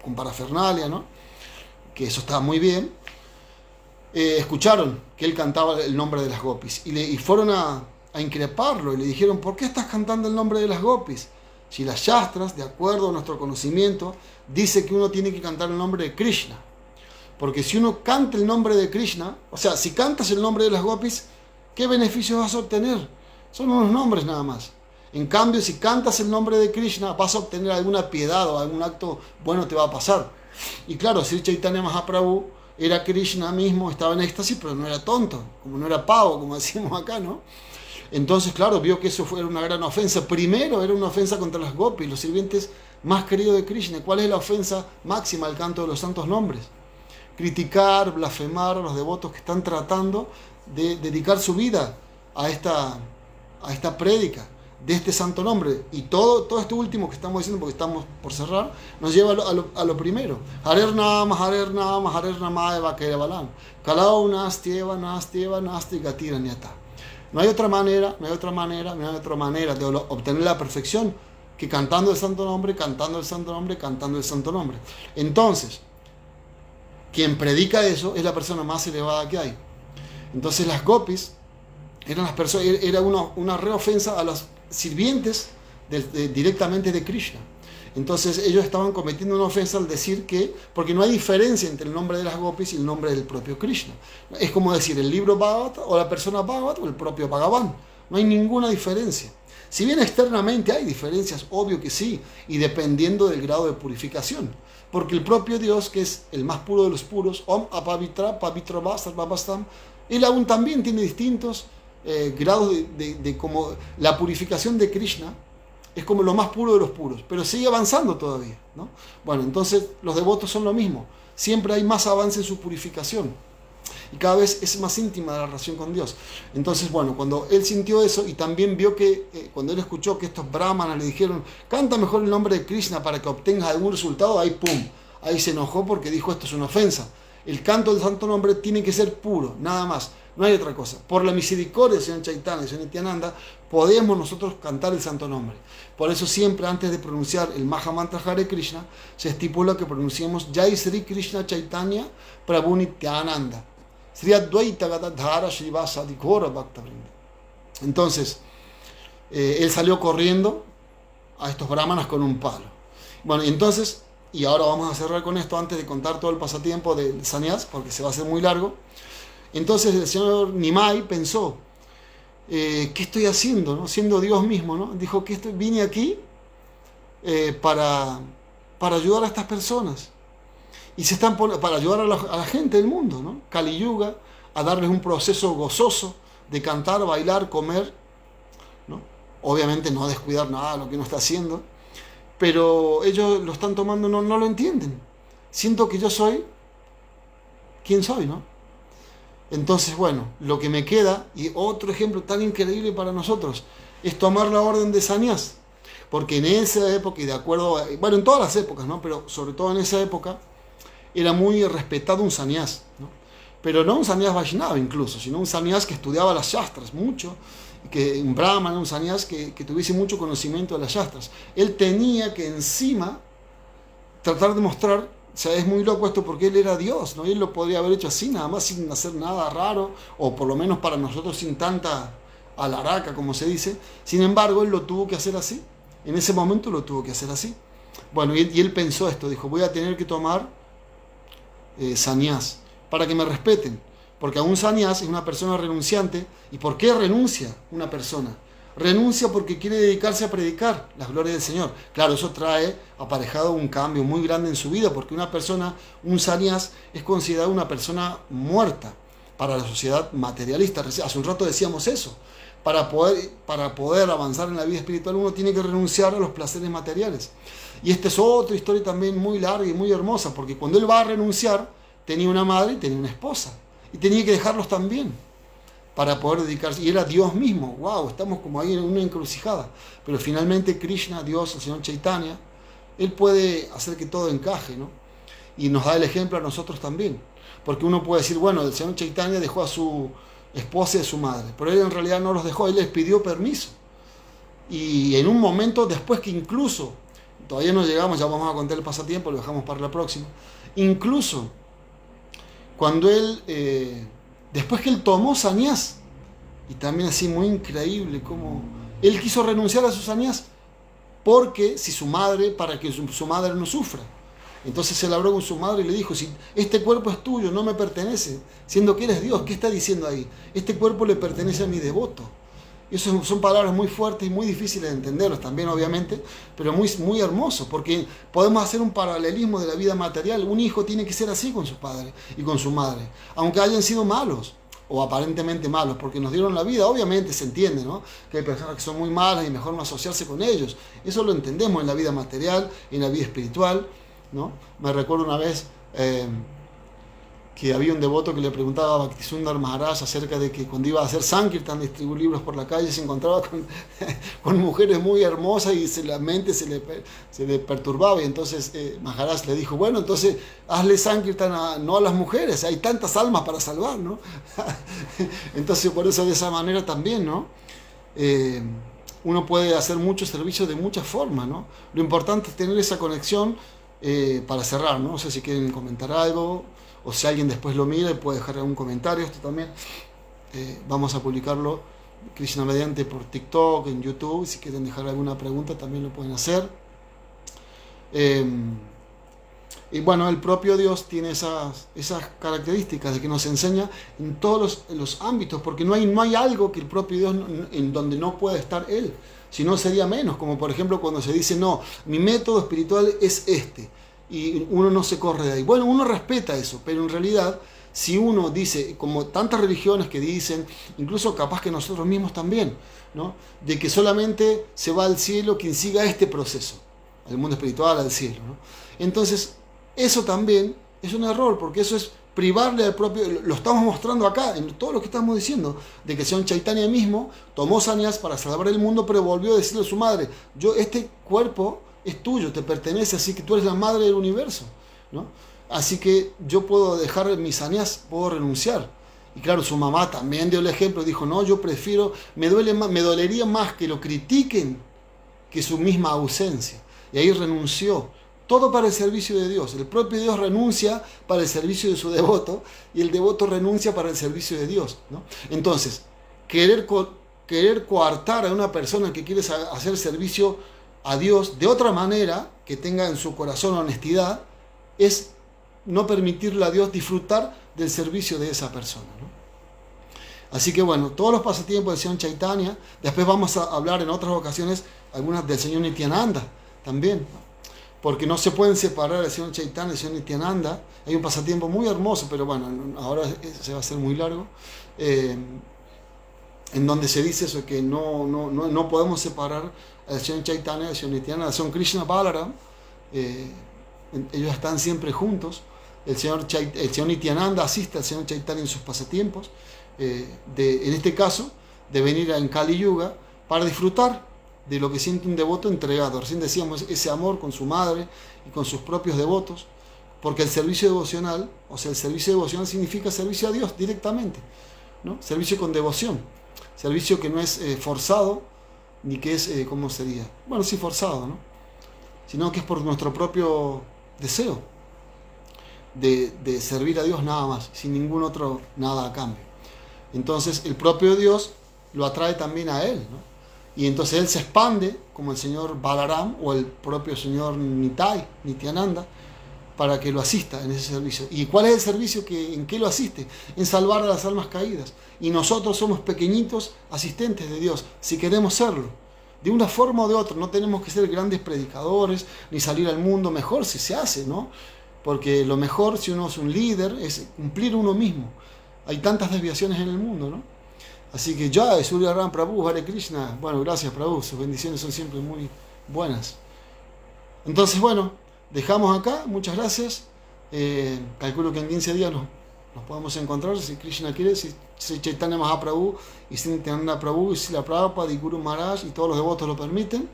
con parafernalia, ¿no? Que eso estaba muy bien, escucharon que él cantaba el nombre de las gopis y fueron a increparlo y le dijeron, ¿por qué estás cantando el nombre de las gopis? Si las Shastras, de acuerdo a nuestro conocimiento, dice que uno tiene que cantar el nombre de Krishna. Porque si uno canta el nombre de Krishna, o sea, si cantas el nombre de las gopis, ¿qué beneficios vas a obtener? Son unos nombres nada más. En cambio, si cantas el nombre de Krishna, vas a obtener alguna piedad o algún acto bueno te va a pasar. Y claro, Sri Chaitanya Mahaprabhu era Krishna mismo, estaba en éxtasis, pero no era tonto, como no era pavo, como decimos acá, ¿no? Entonces, claro, vio que eso fue una gran ofensa. Primero era una ofensa contra las gopis, los sirvientes más queridos de Krishna. ¿Cuál es la ofensa máxima al canto de los santos nombres? Criticar, blasfemar a los devotos que están tratando de dedicar su vida a esta prédica de este santo nombre. Y todo esto último que estamos diciendo, porque estamos por cerrar, nos lleva a lo primero. Harer Nama, Harer Nama, Harer Nama Eva Kerevalam. Kalau Nasti Eva, Nasti Gatira Nyata. No hay otra manera de obtener la perfección que cantando el santo nombre, cantando el santo nombre, cantando el santo nombre. Entonces, quien predica eso es la persona más elevada que hay. Entonces las gopis eran las personas, era una reofensa a los sirvientes directamente de Krishna. Entonces ellos estaban cometiendo una ofensa al decir que, porque no hay diferencia entre el nombre de las gopis y el nombre del propio Krishna. Es como decir el libro Bhagavad o la persona Bhagavad o el propio Bhagavan. No hay ninguna diferencia. Si bien externamente hay diferencias, obvio que sí, y dependiendo del grado de purificación. Porque el propio Dios, que es el más puro de los puros, Om Apavitra, Pavitra Vastam, él aún también tiene distintos grados de como la purificación de Krishna es como lo más puro de los puros, pero sigue avanzando todavía, ¿no? Bueno, entonces los devotos son lo mismo, siempre hay más avance en su purificación. y cada vez es más íntima la relación con Dios. Entonces, bueno, cuando él sintió eso y también vio que cuando él escuchó que estos brahmanas le dijeron, canta mejor el nombre de Krishna para que obtengas algún resultado, ahí pum, ahí se enojó porque dijo, esto es una ofensa. El canto del santo nombre tiene que ser puro, nada más, no hay otra cosa. Por la misericordia del Señor Chaitanya y Señor Nityananda, podemos nosotros cantar el santo nombre. Por eso siempre antes de pronunciar el Mahamantra Hare Krishna, se estipula que pronunciemos Jai Sri Krishna Chaitanya Prabhu Nityananda. Sri Advaita Gadadhara Srivasadi Ghora Bhaktavrinda. Entonces, él salió corriendo a estos brahmanas con un palo. Bueno, y entonces, y ahora vamos a cerrar con esto antes de contar todo el pasatiempo del sannyas, porque se va a hacer muy largo. Entonces el señor Nimai pensó, ¿qué estoy haciendo, no? Siendo Dios mismo, ¿no? Dijo que vine aquí para ayudar a estas personas. Y se están para ayudar a la gente del mundo, ¿no? Kali Yuga, a darles un proceso gozoso de cantar, bailar, comer, ¿no? Obviamente no descuidar nada de lo que uno está haciendo, pero ellos lo están tomando, no lo entienden. Siento que yo soy quien soy, ¿no? Entonces, bueno, lo que me queda, y otro ejemplo tan increíble para nosotros, es tomar la orden de sannyas. Porque en esa época, y de acuerdo, bueno, en todas las épocas, ¿no? Pero sobre todo en esa época, era muy respetado un sannyas, ¿no? Pero no un sannyas Vaishnava incluso, sino un sannyas que estudiaba las shastras mucho, que un brahmana, un sannyas que tuviese mucho conocimiento de las shastras. Él tenía que encima tratar de mostrar, o sea, es muy loco esto porque él era Dios, ¿no? Y él lo podría haber hecho así, nada más sin hacer nada raro, o por lo menos para nosotros sin tanta alaraca, como se dice. Sin embargo, él lo tuvo que hacer así. En ese momento lo tuvo que hacer así. Bueno, y él pensó esto, dijo, voy a tener que tomar sannyas para que me respeten. Porque a un sannyas es una persona renunciante. ¿Y por qué renuncia una persona? Renuncia porque quiere dedicarse a predicar las glorias del Señor. Claro, eso trae aparejado un cambio muy grande en su vida, porque una persona, un sannyas, es considerado una persona muerta para la sociedad materialista. Hace un rato decíamos eso. Para poder avanzar en la vida espiritual uno tiene que renunciar a los placeres materiales. Y esta es otra historia también muy larga y muy hermosa, porque cuando él va a renunciar, tenía una madre y tenía una esposa. Y tenía que dejarlos también para poder dedicarse. Y era Dios mismo. ¡Wow! Estamos como ahí en una encrucijada. Pero finalmente Krishna, Dios, el Señor Chaitanya, Él puede hacer que todo encaje, ¿no? Y nos da el ejemplo a nosotros también. Porque uno puede decir, bueno, el Señor Chaitanya dejó a su esposa y a su madre. Pero Él en realidad no los dejó, Él les pidió permiso. Y en un momento, después que incluso, todavía no llegamos, ya vamos a contar el pasatiempo, lo dejamos para la próxima. Incluso, cuando Él... después que él tomó sannyas, y también así muy increíble como él quiso renunciar a sus sannyas porque si su madre, para que su madre no sufra. Entonces él habló con su madre y le dijo, si este cuerpo es tuyo, no me pertenece, siendo que eres Dios, ¿qué está diciendo ahí? Este cuerpo le pertenece a mi devoto. Y eso son palabras muy fuertes y muy difíciles de entenderlas también, obviamente, pero muy, muy hermosos, porque podemos hacer un paralelismo de la vida material. Un hijo tiene que ser así con su padre y con su madre, aunque hayan sido malos, o aparentemente malos, porque nos dieron la vida. Obviamente se entiende, ¿no?, que hay personas que son muy malas y mejor no asociarse con ellos. Eso lo entendemos en la vida material, en la vida espiritual, ¿no? Me recuerdo una vez que había un devoto que le preguntaba a Bhaktisundar Maharaj acerca de que cuando iba a hacer Sankirtan, distribuir libros por la calle, se encontraba con mujeres muy hermosas y la mente se le perturbaba. Y entonces Maharaj le dijo, bueno, entonces hazle Sankirtan no a las mujeres, hay tantas almas para salvar, ¿no? Entonces por eso de esa manera también, ¿no? Uno puede hacer muchos servicios de muchas formas, ¿no? Lo importante es tener esa conexión para cerrar, ¿no? No sé si quieren comentar algo, o si alguien después lo mira y puede dejar algún comentario. Esto también vamos a publicarlo, Krishna mediante, por TikTok, en YouTube. Si quieren dejar alguna pregunta también lo pueden hacer. Y bueno, el propio Dios tiene esas características de que nos enseña en todos los ámbitos, porque no hay algo que el propio Dios en donde no pueda estar Él, si no sería menos, como por ejemplo cuando se dice, no, mi método espiritual es este, y uno no se corre de ahí. Bueno, uno respeta eso, pero en realidad, si uno dice, como tantas religiones que dicen, incluso capaz que nosotros mismos también, ¿no?, de que solamente se va al cielo quien siga este proceso, al mundo espiritual, al cielo, ¿no? Entonces, eso también es un error, porque eso es privarle al propio, lo estamos mostrando acá, en todo lo que estamos diciendo, de que el Señor Chaitanya mismo tomó sannyas para salvar el mundo, pero volvió a decirle a su madre, este cuerpo es tuyo, te pertenece, así que tú eres la madre del universo, ¿no? Así que yo puedo dejar mis sannyas, puedo renunciar. Y claro, su mamá también dio el ejemplo, dijo, no, yo prefiero, me dolería más que lo critiquen que su misma ausencia. Y ahí renunció. Todo para el servicio de Dios. El propio Dios renuncia para el servicio de su devoto y el devoto renuncia para el servicio de Dios, ¿no? Entonces, querer coartar a una persona que quiere hacer servicio a Dios de otra manera, que tenga en su corazón honestidad, es no permitirle a Dios disfrutar del servicio de esa persona, ¿no? Así que bueno, todos los pasatiempos del Señor Chaitanya. Después vamos a hablar en otras ocasiones algunas del Señor Nityananda también, ¿no? Porque no se pueden separar el Señor Chaitanya y el Señor Nityananda. Hay un pasatiempo muy hermoso, pero bueno, ahora se va a hacer muy largo, en donde se dice eso, que no podemos separar al Señor Chaitanya y al Señor Nityananda. Son Krishna Balaram, ellos están siempre juntos. El Señor Nityananda asiste al Señor Chaitanya en sus pasatiempos, en este caso, de venir en Kali Yuga para disfrutar de lo que siente un devoto entregado. Recién decíamos ese amor con su madre y con sus propios devotos, porque el servicio devocional, el servicio devocional significa servicio a Dios directamente, ¿no? Servicio con devoción, servicio que no es forzado, ni que es, ¿cómo sería? Bueno, sí forzado, ¿no? Sino que es por nuestro propio deseo de servir a Dios nada más, sin ningún otro nada a cambio. Entonces el propio Dios lo atrae también a él, ¿no? Y entonces él se expande, como el señor Balaram o el propio señor Nityananda, para que lo asista en ese servicio. ¿Y cuál es el servicio? ¿En qué lo asiste? En salvar a las almas caídas. Y nosotros somos pequeñitos asistentes de Dios, si queremos serlo. De una forma o de otra, no tenemos que ser grandes predicadores, ni salir al mundo, mejor si se hace, ¿no? Porque lo mejor, si uno es un líder, es cumplir uno mismo. Hay tantas desviaciones en el mundo, ¿no? Así que ya, Surya Ram Prabhu, Hare Krishna. Bueno, gracias Prabhu, sus bendiciones son siempre muy buenas. Entonces, bueno, dejamos acá, muchas gracias. Calculo que en 15 días nos podemos encontrar, si Krishna quiere, si Chaitanya Mahaprabhu y si Nityananda Prabhu y si la Prabhupada y Guru Maharaj y todos los devotos lo permiten,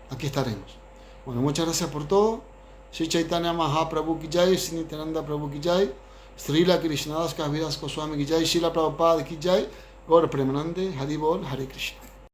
aquí estaremos. Bueno, muchas gracias por todo. Sri Chaitanya Mahaprabhu ki jai, Sri Nityananda Prabhu ki jai, Srila Krishnadas Kaviraj Goswami ki jai, Srila Prabhupada ki jai. Gaur Premanande, Hari Bol, Hare Krishna.